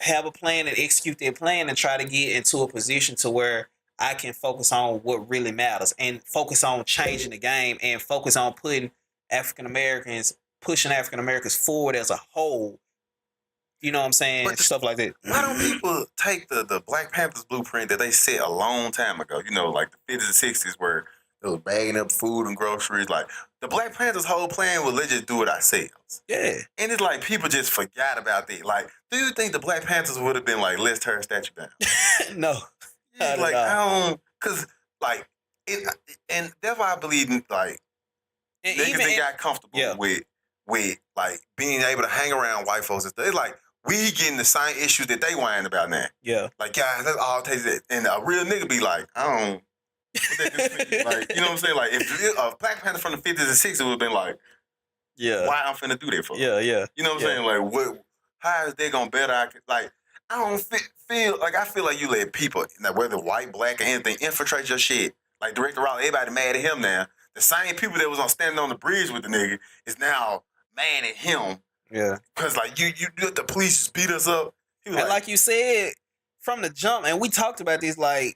have a plan and execute that plan and try to get into a position to where I can focus on what really matters and focus on changing the game and focus on pushing African Americans forward as a whole. You know what I'm saying? Stuff like that. Why don't people take the Black Panthers blueprint that they set a long time ago? You know, like the 50s and 60s where they was bagging up food and groceries. Like the Black Panthers' whole plan was let's just do it ourselves. Yeah. And it's like people just forgot about that. Like, do you think the Black Panthers would have been like, let's tear a statue down? No. Like, I don't, because like, and that's why I believe like, and niggas they got comfortable with like being able to hang around white folks and stuff. It's like, we getting the same issues that they whine about now. Yeah. Like, guys, that's all it takes. And a real nigga be like, I don't. Like, you know what I'm saying? Like, if a Black Panther from the 50s and 60s would have been like, why I'm finna do that for? Yeah. You know what I'm saying? Like, what? How is they gonna better? Like, I don't feel like I feel like you let people, whether white, black, or anything, infiltrate your shit. Like Director Raleigh, everybody mad at him now. The same people that was on standing on the bridge with the nigga is now mad at him. Yeah. Because, like, you let the police just beat us up. And like you said, from the jump, and we talked about this, like,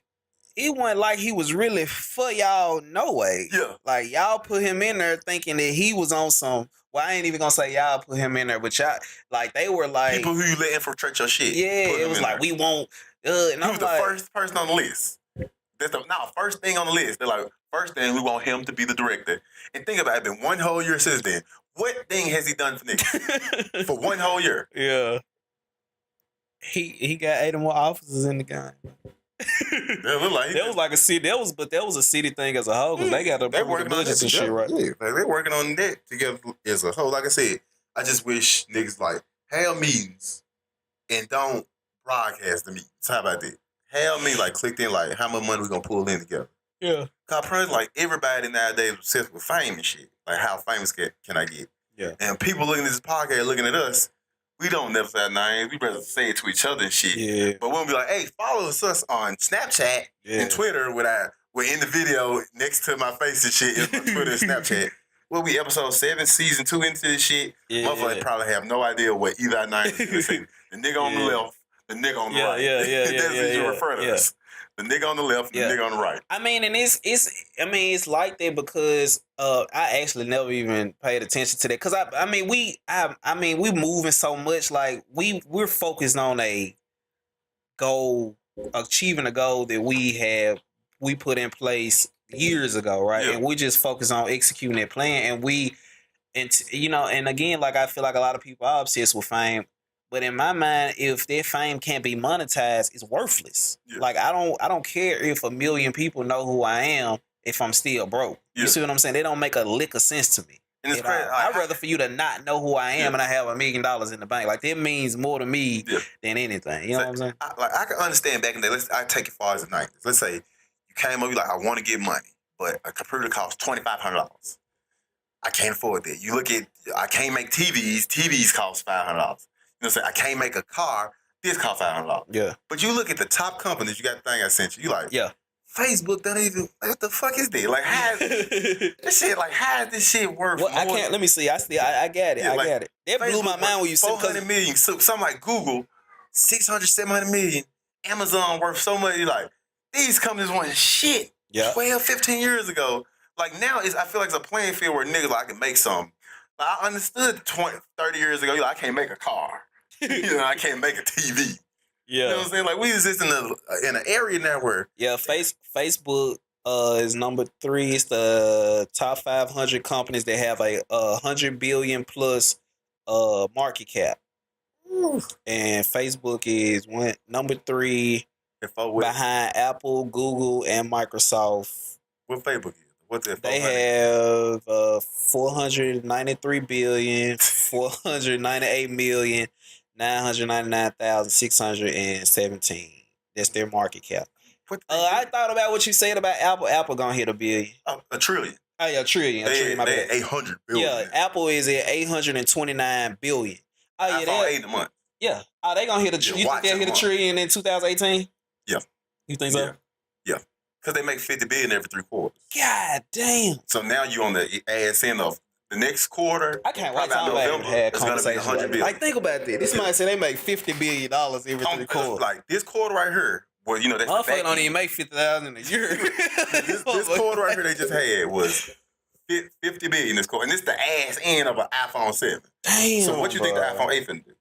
it wasn't like he was really for y'all no way. Yeah. Like, y'all put him in there thinking that he was on some, well, I ain't even gonna say y'all put him in there, but y'all, like, they were like. People who you let infiltrate your shit. Yeah, it was like, we won't. And he was the first person on the list. That's the first thing on the list. They're like, first thing, we want him to be the director. And think about it, been one whole year since then. What thing has he done for niggas? For one whole year. Yeah. He got 8 more officers in the game. That was like a city. That was a city thing as a whole because they got the budgets and shit, right? Yeah, like they're working on that together as a whole. Like I said, I just wish niggas like have meetings and don't broadcast the meetings. How about that? Have me like clicked in like how much money we gonna pull in together. Yeah. Cause like everybody nowadays obsessed with fame and shit. Like how famous can I get? Yeah. And people looking at this podcast, looking at us, we don't never say our names. We better say it to each other and shit. Yeah. But we'll be like, hey, follow us on Snapchat and Twitter we're in the video next to my face and shit is my Twitter and Snapchat. We'll be episode 7, season 2 into this shit. Motherfuckers probably have no idea what either our names is. The nigga on the left, the nigga on the right. That's what you refer to us. The nigga on the left, the nigga on the right. I mean, and it's like that because I actually never even paid attention to that because we moving so much like we're focused on a goal, achieving a goal that we put in place years ago, right? Yeah. And we just focus on executing that plan, and again, like I feel like a lot of people are obsessed with fame. But in my mind, if that fame can't be monetized, it's worthless. Yeah. Like I don't care if 1 million people know who I am if I'm still broke. Yeah. You see what I'm saying? They don't make a lick of sense to me. And it's crazy. I'd rather for you to not know who I am and I have $1 million in the bank. Like that means more to me than anything. You know what I'm saying? I can understand back in the day. I take it far as the 90s. Let's say you came up, you like, I want to get money, but a computer costs $2,500. I can't afford that. You look at, I can't make TVs. TVs cost $500. You know what I'm saying? I can't make a car. This costs $500. Yeah. But you look at the top companies. You got the thing I sent you. You like, Facebook don't even. What the fuck is that? Like, how is this shit? Like, how is this shit worth? Well, I can't. Let me see. I get it. Yeah, I like, get it. That blew my mind when you said 400 million. So something like Google, 600, 700 million. Amazon worth so much. You're like, these companies want shit. Yeah. 12, 15 years ago. Like now, I feel like it's a playing field where niggas like I can make some I understood 20, 30 years ago, I can't make a car. I can't make a TV. Yeah. You know what I'm saying? Like, we exist in an area now where... Yeah, Facebook is number 3. It's the top 500 companies that have a 100 billion plus market cap. And Facebook is number 3 behind Apple, Google, and Microsoft. What Facebook is? What's that? They have 493 billion, 498 million, 999,617. That's their market cap. I thought about what you said about Apple. Apple gonna hit $1 billion. A trillion. Oh yeah, trillion. My bad. 800 billion. Yeah, Apple is at 829 billion. Oh yeah, iPhone 8 a month. Yeah. Oh, they gonna hit a trillion. You think they'll hit a trillion in 2018? Yeah. You think so? Yeah. Because they make 50 billion every 3 quarters. God damn. So now you on the ass end of the next quarter. I can't wait till November. It's gonna be 100 billion. Like, think about that. This man said they make $50 billion every 3 quarters. Like this quarter right here. Well, that's motherfucker don't even make 50,000 a year. this quarter right here they just had was 50 billion this quarter, and this the ass end of an iPhone 7. Damn. So what you think the iPhone 8 finna do?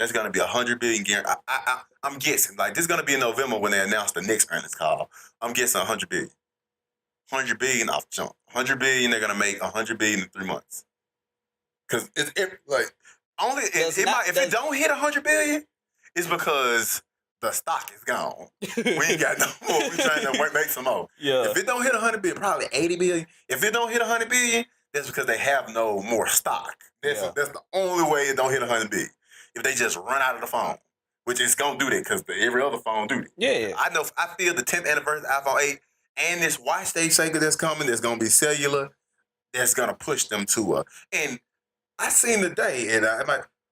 That's gonna be 100 billion guarantee. I'm guessing like this is gonna be in November when they announce the next earnings call. I'm guessing 100 billion. 100 billion off jump. 100 billion they're gonna make 100 billion in 3 months. Cause if it don't hit 100 billion, it's because the stock is gone. We ain't got no more. We trying to make some more. Yeah. If it don't hit 100 billion, probably 80 billion. If it don't hit 100 billion, that's because they have no more stock. That's the only way it don't hit 100 billion. If they just run out of the phone, which is gonna do that because every other phone do that. Yeah. I feel the 10th anniversary iPhone 8 and this watch they say that's coming, that's gonna be cellular, that's gonna push them to and I seen today, and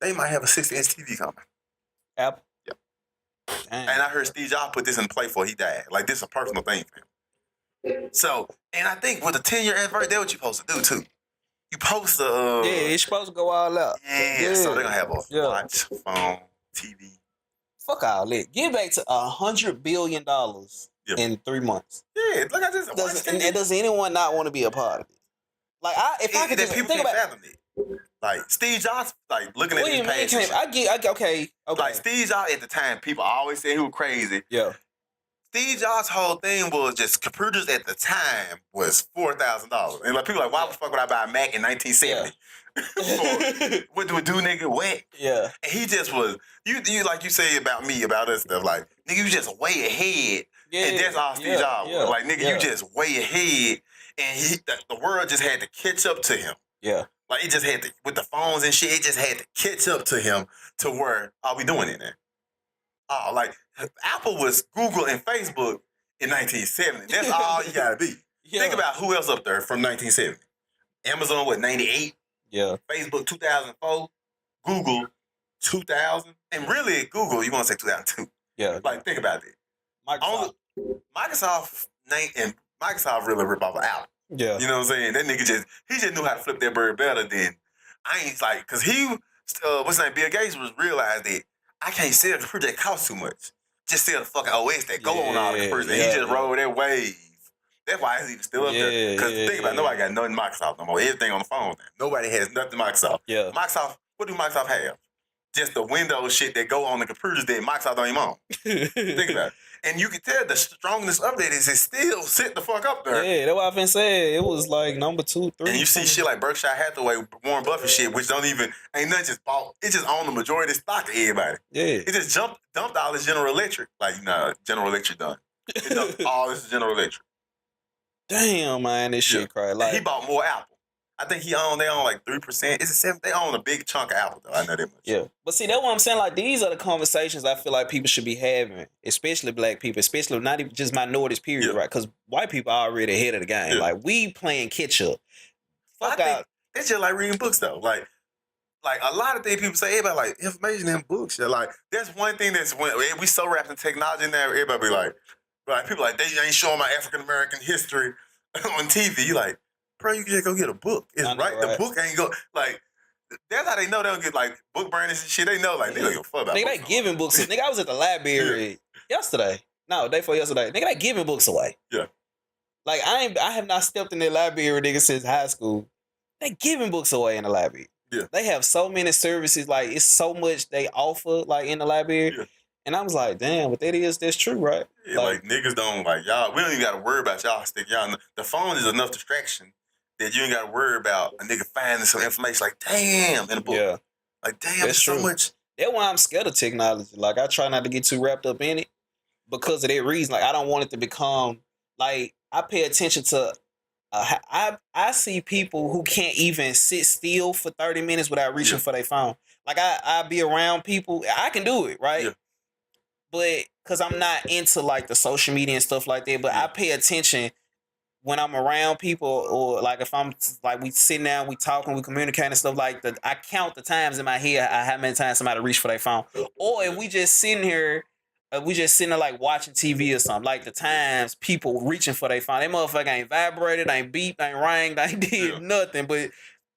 they might have a 60-inch TV coming. Apple. Damn. And I heard Steve Jobs put this in play before he died. Like, this is a personal thing for him. So, and I think with the 10-year anniversary, that's what you're supposed to do, too. You post the... yeah, you're supposed to go all out. Yeah, so they're going to have a watch, phone, TV. Fuck all that. Get back to $100 billion in 3 months. Yeah, look at this. Does anyone not want to be a part of it? Like, if I could just think about it. Like Steve Jobs, like looking at his page. Okay. Like Steve Jobs at the time, people always said he was crazy. Yeah. Steve Jobs' whole thing was just computers at the time was $4,000, and like people like, why the fuck would I buy a Mac in 1970? Yeah. What do we do, nigga? What? Yeah. And he just was you like you say about me about us stuff like nigga, you just way ahead. Yeah. And that's all Steve Jobs was. Like nigga, you just way ahead, and the world just had to catch up to him. Yeah. Like, it just had to, with the phones and shit, it just had to catch up to him to where are we doing it there? Oh, like, Apple was Google and Facebook in 1970. That's all you gotta be. Yeah. Think about who else up there from 1970. Amazon, 98? Yeah. Facebook, 2004. Google, 2000. And really, Google, you want to say 2002. Yeah. Like, think about it. Microsoft really ripped off of Apple. Yeah. You know what I'm saying? That nigga just knew how to flip that bird better than I ain't like, cause he what's his name? Bill Gates realized that I can't sell the computer that costs too much. Just sell the fucking OS that go on all the computers. And he just rode that wave. That's why he's even still up there. Cause think about it, nobody got nothing Microsoft no more. Everything on the phone now. Nobody has nothing Microsoft. Yeah. Microsoft, what do Microsoft have? Just the Windows shit that go on the computers that Microsoft don't even own. Think about it. And you can tell the strongest update is it still sit the fuck up there. Yeah, that's what I've been saying. It was like number 2, 3. And you see shit like Berkshire Hathaway, Warren Buffett shit, which ain't nothing just bought. It just owned the majority of the stock of everybody. Yeah. It just dumped all this General Electric. Like, General Electric done. It dumped all this General Electric. Damn, man, this shit crazy. Like, he bought more Apple. I think they own like 3%. It's a 7%. They own a big chunk of Apple, though. I know that much. Yeah. But see, that's what I'm saying. Like, these are the conversations I feel like people should be having, especially black people, especially not even just minorities, period, right? Because white people are already ahead of the game. Yeah. Like, we playing catch up. Fuck out. It's just like reading books, though. Like a lot of things people say, everybody like, information in books. Like, that's one thing that's when we so wrapped in technology now, everybody be like, people like, they ain't showing my African-American history on TV. You like, bro, you can just go get a book. It's right. The book ain't go like. That's how they know they don't get like book burnings and shit. They know like they don't give a fuck about. Nigga, they giving books. Nigga, I was at the library yesterday. No, day before yesterday. Nigga, they giving books away. Yeah. Like I have not stepped in the library, nigga, since high school. they giving books away in the library. Yeah. They have so many services, like it's so much they offer, like in the library. Yeah. And I was like, damn, but that's true, right? Yeah, like niggas don't like y'all. We don't even got to worry about y'all stick y'all. The phone is enough distraction that you ain't got to worry about a nigga finding some information. Like damn, in a book. Yeah, like damn, that's there's so true. much. That's why I'm scared of technology. Like I try not to get too wrapped up in it because of that reason. Like I don't want it to become like I pay attention to. I see people who can't even sit still for 30 minutes without reaching for their phone. Like I be around people, I can do it, right? Yeah. But because I'm not into like the social media and stuff like that, but I pay attention when I'm around people, or like if I'm like we sitting down, we talking, we communicating and stuff like that. I count the times in my head how many times somebody reached for their phone, or if we just sitting here. We just sitting there like watching TV or something. Like the times people reaching for their phone, that motherfucker ain't vibrated, ain't beeped, ain't rang, ain't did nothing. But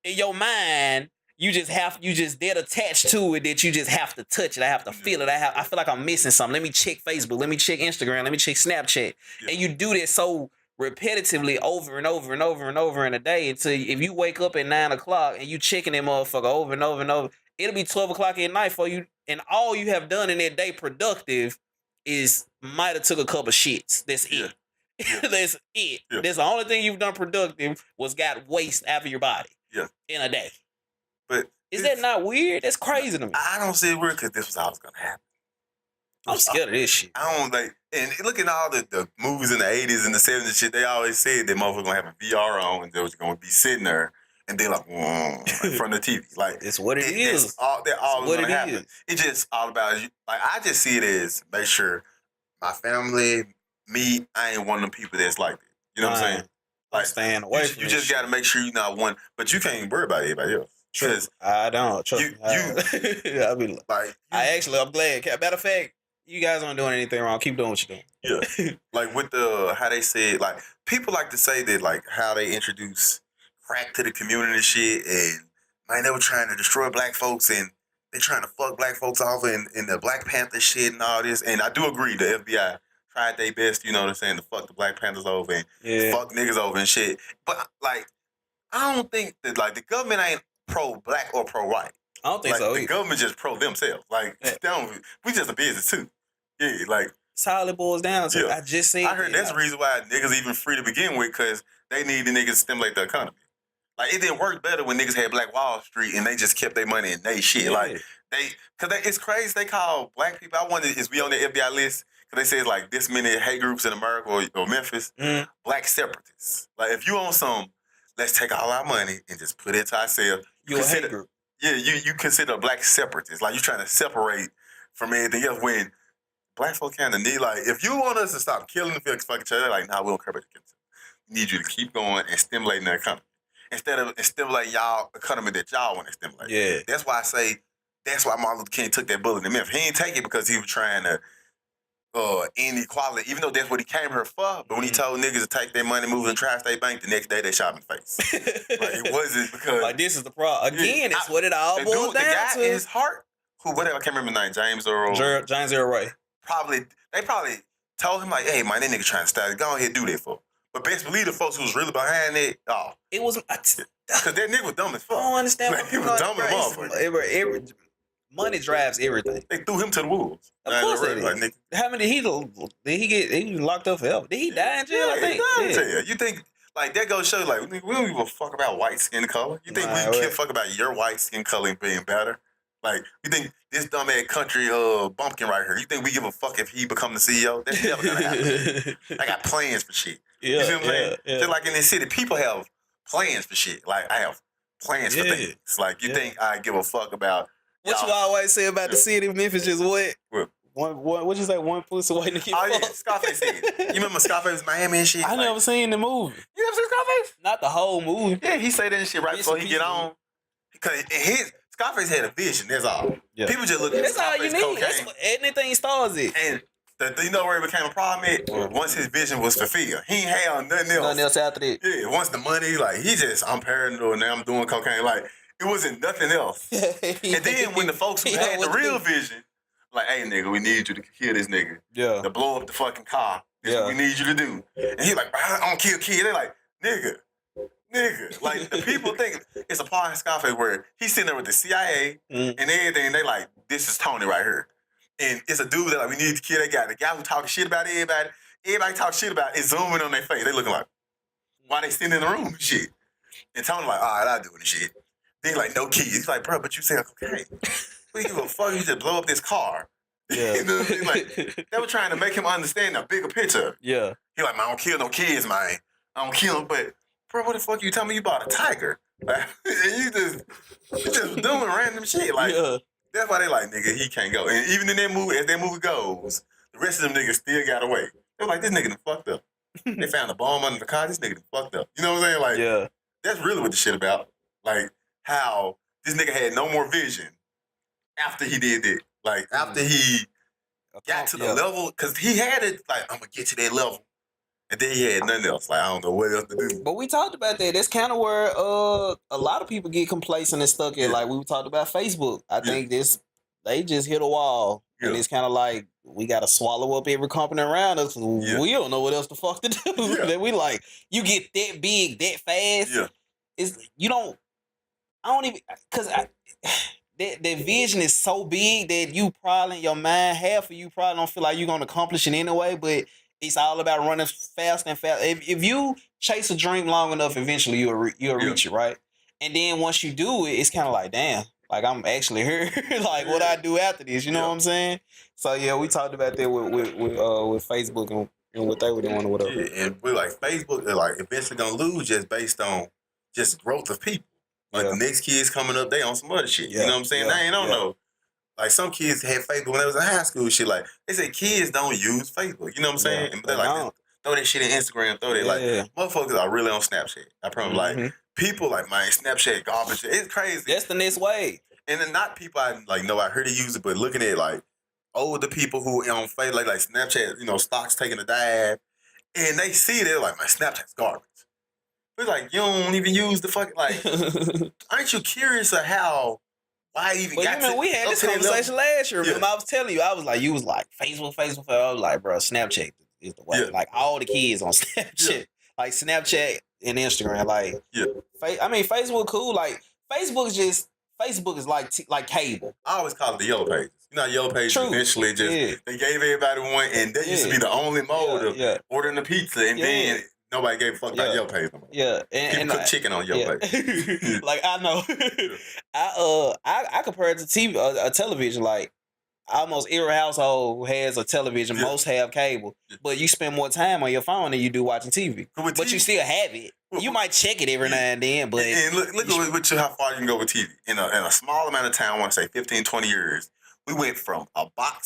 in your mind, you just that attached to it that you just have to touch it. I have to feel it. I feel like I'm missing something. Let me check Facebook. Let me check Instagram. Let me check Snapchat. Yeah. And you do this so repetitively over and over and over and over in a day until if you wake up at 9 o'clock and you checking that motherfucker over and over and over, it'll be 12 o'clock at night for you. And all you have done in that day productive is might have took a couple shits. That's it. Yeah. That's it. Yeah. That's the only thing you've done productive was got waste out of your body. Yeah. In a day. But is that not weird? That's crazy to me. I don't see it weird because this was always gonna happen. I'm scared of this shit. I don't like, and look at all the movies in the 80s and the 70s shit. They always said that motherfuckers gonna have a VR on and they was gonna be sitting there and they're like, in front of the TV. Like it's what it is. They're always gonna happen. It's just all about you. Like I just see it as make sure my family, me, I ain't one of them people that's like that. You know what I'm saying? Like staying away from you just got to make sure you're not one, but you can't worry about anybody else. Because I don't trust you. I be like, I'm glad. Matter of fact, you guys aren't doing anything wrong. Keep doing what you're doing. Yeah, like with the how they said, like people like to say that, like how they introduce crack to the community and shit, and man, they were trying to destroy black folks and they trying to fuck black folks off in the Black Panther shit and all this. And I do agree, the FBI tried their best, you know what I'm saying, to fuck the Black Panthers over and fuck niggas over and shit. But like, I don't think that like the government ain't pro-black or pro-white. I don't think like, so. The government just pro themselves. Like, we just a business too. Yeah, like that's how it boils down to. I just said. I heard that's the reason why niggas even free to begin with, because they need the niggas to stimulate the economy. Like it didn't work better when niggas had Black Wall Street and they just kept their money in they shit. Yeah. Like it's crazy. They call black people. I wonder is we on the FBI list because they say like this many hate groups in America or Memphis, black separatists. Like if you own some, let's take all our money and just put it to ourselves. You a hate group. Yeah, you consider a black separatist. Like you trying to separate from everything else when black folk kind of need, like, if you want us to stop killing the fucking each other, like, nah, we don't care about the kids. We need you to keep going and stimulating the economy. Instead of stimulating y'all economy that y'all want to stimulate. Yeah. That's why I say, that's why Martin Luther King took that bullet in Memphis. He didn't take it because he was trying to end equality, even though that's what he came here for. But when he told niggas to take their money, move in the tri-state bank, the next day they shot him in the face. Like, it wasn't because... Like, this is the problem. Again, it's what it all boils down the guy to. In his heart, whatever, I can't remember his name, James Earl. James Earl Ray. They probably told him, like, hey, man, that nigga trying to start. Go ahead and do that for him. But best believe the folks who was really behind it, it was... Because that nigga was dumb as fuck. I don't understand. Like, he was dumb as motherfucker. Money drives everything. They threw him to the wolves. Of course they did. Like, how many did he get? He was locked up forever. Did he die in jail? I think. He died in jail. You think, like, that goes show, like, we don't give a fuck about white skin color. You think we can't fuck about your white skin color being better? Like, you think this dumb ass country bumpkin right here, you think we give a fuck if he become the CEO? That's never gonna happen. I got plans for shit. You see what I'm saying? Yeah. Just like in this city, people have plans for shit. Like, I have plans for things. Like, you think I give a fuck about... What you always say about the city of Memphis is what? What you say? One pussy waiting to get fucked? Yeah, Scarface said. You remember Scarface Miami and shit? I never seen the movie. You never seen Scarface? Not the whole movie. Yeah, he say that shit right before he get on. Because Scarface had a vision, that's all. Yeah. People just look at That's all you need. That's what anything stars it. And you know where it became a problem at? Once his vision was fulfilled. He ain't had nothing else. Nothing else after that. Yeah, once the money, like, I'm paranoid, now I'm doing cocaine. Like, it wasn't nothing else. And then when the folks who had the real vision, like, hey, nigga, we need you to kill this nigga. Yeah. To blow up the fucking car. This is what we need you to do. And he like, I don't kill kids. They like, nigga, Nigga, like the people think it's a part in Scarface where he's sitting there with the CIA and everything. They like, this is Tony right here, and it's a dude that like we need to kill that guy. The guy who talking shit about everybody. Everybody talk shit about is zooming on their face. They looking like, why they sitting in the room and shit? And Tony like, all right, I'll do the shit. Then he like, no keys. He's like, bro, but you said okay. What you give a fuck? You just blow up this car. Yeah. You know what I mean? Like they were trying to make him understand the bigger picture. Yeah. He like, man, I don't kill no kids, man. I don't kill them, but bro, what the fuck you tell me you bought a tiger? Like, you just doing random shit. Like that's why they like, nigga, he can't go. And even in that movie, as that movie goes, the rest of them niggas still got away. They're like, this nigga done fucked up. They found a bomb under the car. This nigga done fucked up. You know what I'm saying? Like, that's really what the shit about. Like, how this nigga had no more vision after he did that. Like, after he got to the level, because he had it, like, I'm going to get to that level. And then he had nothing else. Like, I don't know what else to do. But we talked about that. That's kind of where a lot of people get complacent and stuck in. Like, we talked about Facebook. I think they just hit a wall. And it's kind of like, we got to swallow up every company around us. We don't know what else the fuck to do. Then we like, you get that big, that fast. I don't even, because that vision is so big that you probably, in your mind, half of you probably don't feel like you're going to accomplish it anyway, but it's all about running fast and fast. If you chase a dream long enough, eventually you'll reach it, right? And then once you do it, it's kind of like, damn, like I'm actually here. Like what I do after this, you know what I'm saying? So yeah, we talked about that with Facebook and what they were doing or whatever. Yeah, and we're like, Facebook, they're like eventually gonna lose just based on just growth of people. Like the next kids coming up, they on some other shit. You know what I'm saying? They ain't on no. Like some kids had Facebook when they was in high school. Shit, like they say kids don't use Facebook. You know what I'm saying? And they're like, throw that shit in Instagram. Throw that like motherfuckers are really on Snapchat. I promise. Like people like man, Snapchat garbage. It's crazy. That's the next wave. And then not people I like know I heard it use it, but looking at like older people who on Facebook like Snapchat, you know, stocks taking a dive, and they see it, they're like, man, Snapchat's garbage. But like you don't even use the fucking like. Aren't you curious of how? Why even got to we had this conversation last year. Remember, I was telling you, you was like, Facebook. I was like, bro, Snapchat is the way. Like, all the kids on Snapchat. Like, Snapchat and Instagram. Like, Facebook cool. Like, Facebook is like cable. I always call it the yellow pages. You know, yellow pages eventually just, they gave everybody one, and that used to be the only mode of ordering a pizza, and then nobody gave a fuck about Yellow Pages no more. Yeah, and cook chicken on Yellow Pages. Like I know, I compare it to TV, a television. Like almost every household has a television. Most have cable, but you spend more time on your phone than you do watching TV. But you still have it. You might check it every now and then, but and look at how far you can go with TV. In a small amount of time, I want to say 15, 20 years, we went from black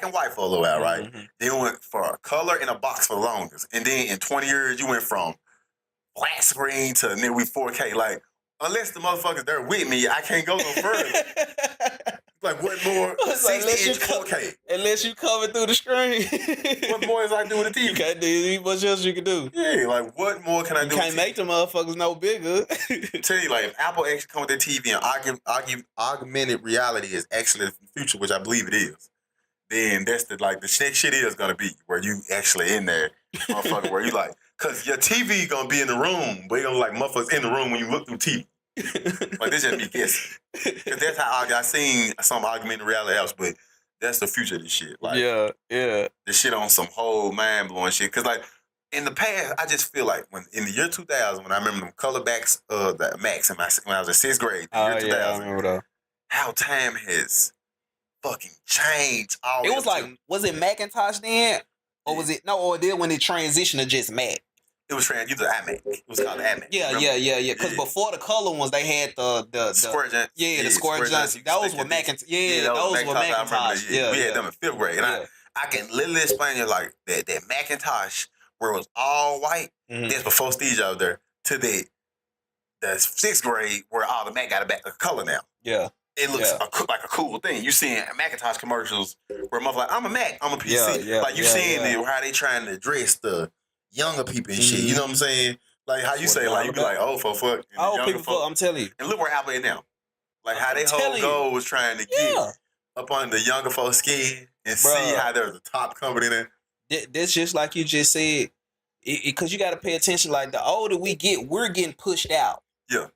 and white for a little while, right? Then we went for a color and a box for the longest. And then in 20 years, you went from flat screen to nearly 4K. Like, unless the motherfuckers there with me, I can't go no further. Like, what more? 60-inch 4K. Unless you coming through the screen. What more is I doing with the TV? You can't do much else you can do. Yeah, like, what more can I do? You can't make the motherfuckers no bigger. Tell you, like, if Apple actually come with their TV and augmented reality is actually the future, which I believe it is, then that's the next shit is gonna be where you actually in there, motherfucker, where you like, cause your TV gonna be in the room, but you gonna like motherfuckers in the room when you look through TV. Like this just me guessing. Cause that's how I seen some augmented reality else, but that's the future of this shit. Like the shit on some whole mind blowing shit. Cause like in the past, I just feel like when in the year 2000, when I remember them color backs the Max when I was in 6th grade, the year 2000, I remember that. How time has fucking change. It was like, was it Macintosh then? Or was it, or then when it transitioned to just Mac? It was you the iMac. It was called the iMac. Yeah. Because before the color ones, they had the Square Johnson. The Square Johnson. Those were Macintosh. Those were Macintosh. We had them in 5th grade. And I can literally explain it like that Macintosh where it was all white. That's before Steve Jobs there. To the 6th grade where all the Mac got a color now. Yeah. It looks like a cool thing. You seeing Macintosh commercials where motherfucker like, I'm a Mac, I'm a PC. Like you seeing how they trying to address the younger people and shit. You know what I'm saying? Like how you say, like you be like, oh for fuck. Oh people fuck, I'm telling you. And look where Apple is now. Like how they whole goal was trying to get up on the younger folks' skin and see how they're the top company there. That's just like you just said. because you got to pay attention. Like the older we get, we're getting pushed out. Yeah.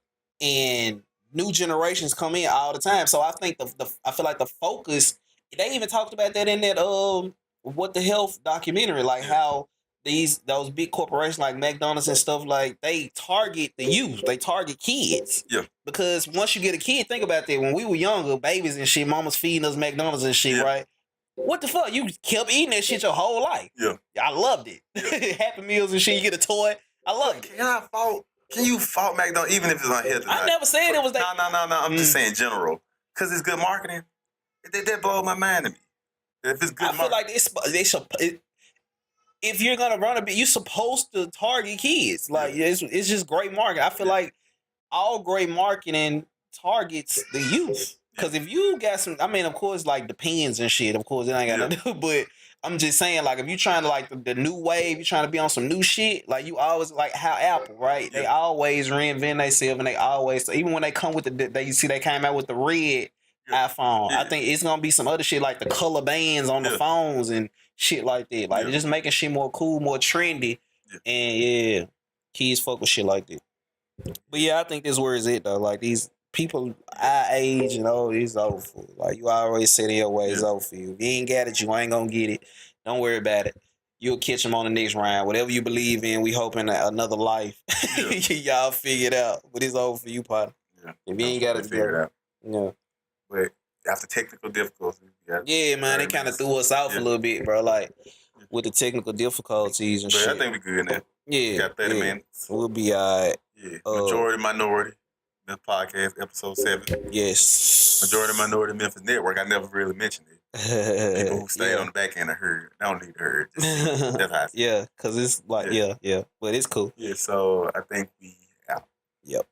And new generations come in all the time. So I think I feel like the focus. They even talked about that in that What the Health documentary, like how those big corporations like McDonald's and stuff, like they target the youth, they target kids. Yeah. Because once you get a kid, think about that. When we were younger, babies and shit, mama's feeding us McDonald's and shit, right? What the fuck? You kept eating that shit your whole life. Yeah. I loved it. Yeah. Happy Meals and shit. You get a toy. I loved it. Can you fault McDonald's even if it's unhealthy? I never said it was that. No. I'm just saying general. Because it's good marketing. That blows my mind to me. If it's good I feel like if you're gonna run a bit, you're supposed to target kids. Like it's just great marketing. I feel like all great marketing targets the youth. Because if you got some, I mean, of course, like Depends and shit. Of course, it ain't got to do. But I'm just saying, like, if you're trying to like the new wave, you're trying to be on some new shit. Like you always like how Apple, right? They always reinvent themselves, and they always even when they come with you see they came out with the red iPhone. I think it's gonna be some other shit like the color bands on the phones and shit like that. Like just making shit more cool, more trendy, and kids fuck with shit like that. But I think this where is it though. Like these people our age and all these over for. Like you always said in your way it's over for you. If you ain't got it, you ain't gonna get it. Don't worry about it. You'll catch them on the next round. Whatever you believe in, we hoping another life. Y'all figure it out. But it's over for you, partner. Yeah. If you ain't got it figure it out. Yeah. But after technical difficulties, man, they kind of threw us off a little bit, bro. Like with the technical difficulties and shit. I think we good now. Yeah. We got 30 minutes. We'll be all right. Yeah. Majority Minority. This podcast, episode 7. Yes. Majority Minority Memphis Network. I never really mentioned it. People who stayed on the back end of heard. I don't need to heard. That's how I see it. Because it's like, but it's cool. Yeah, so I think we out. Yep.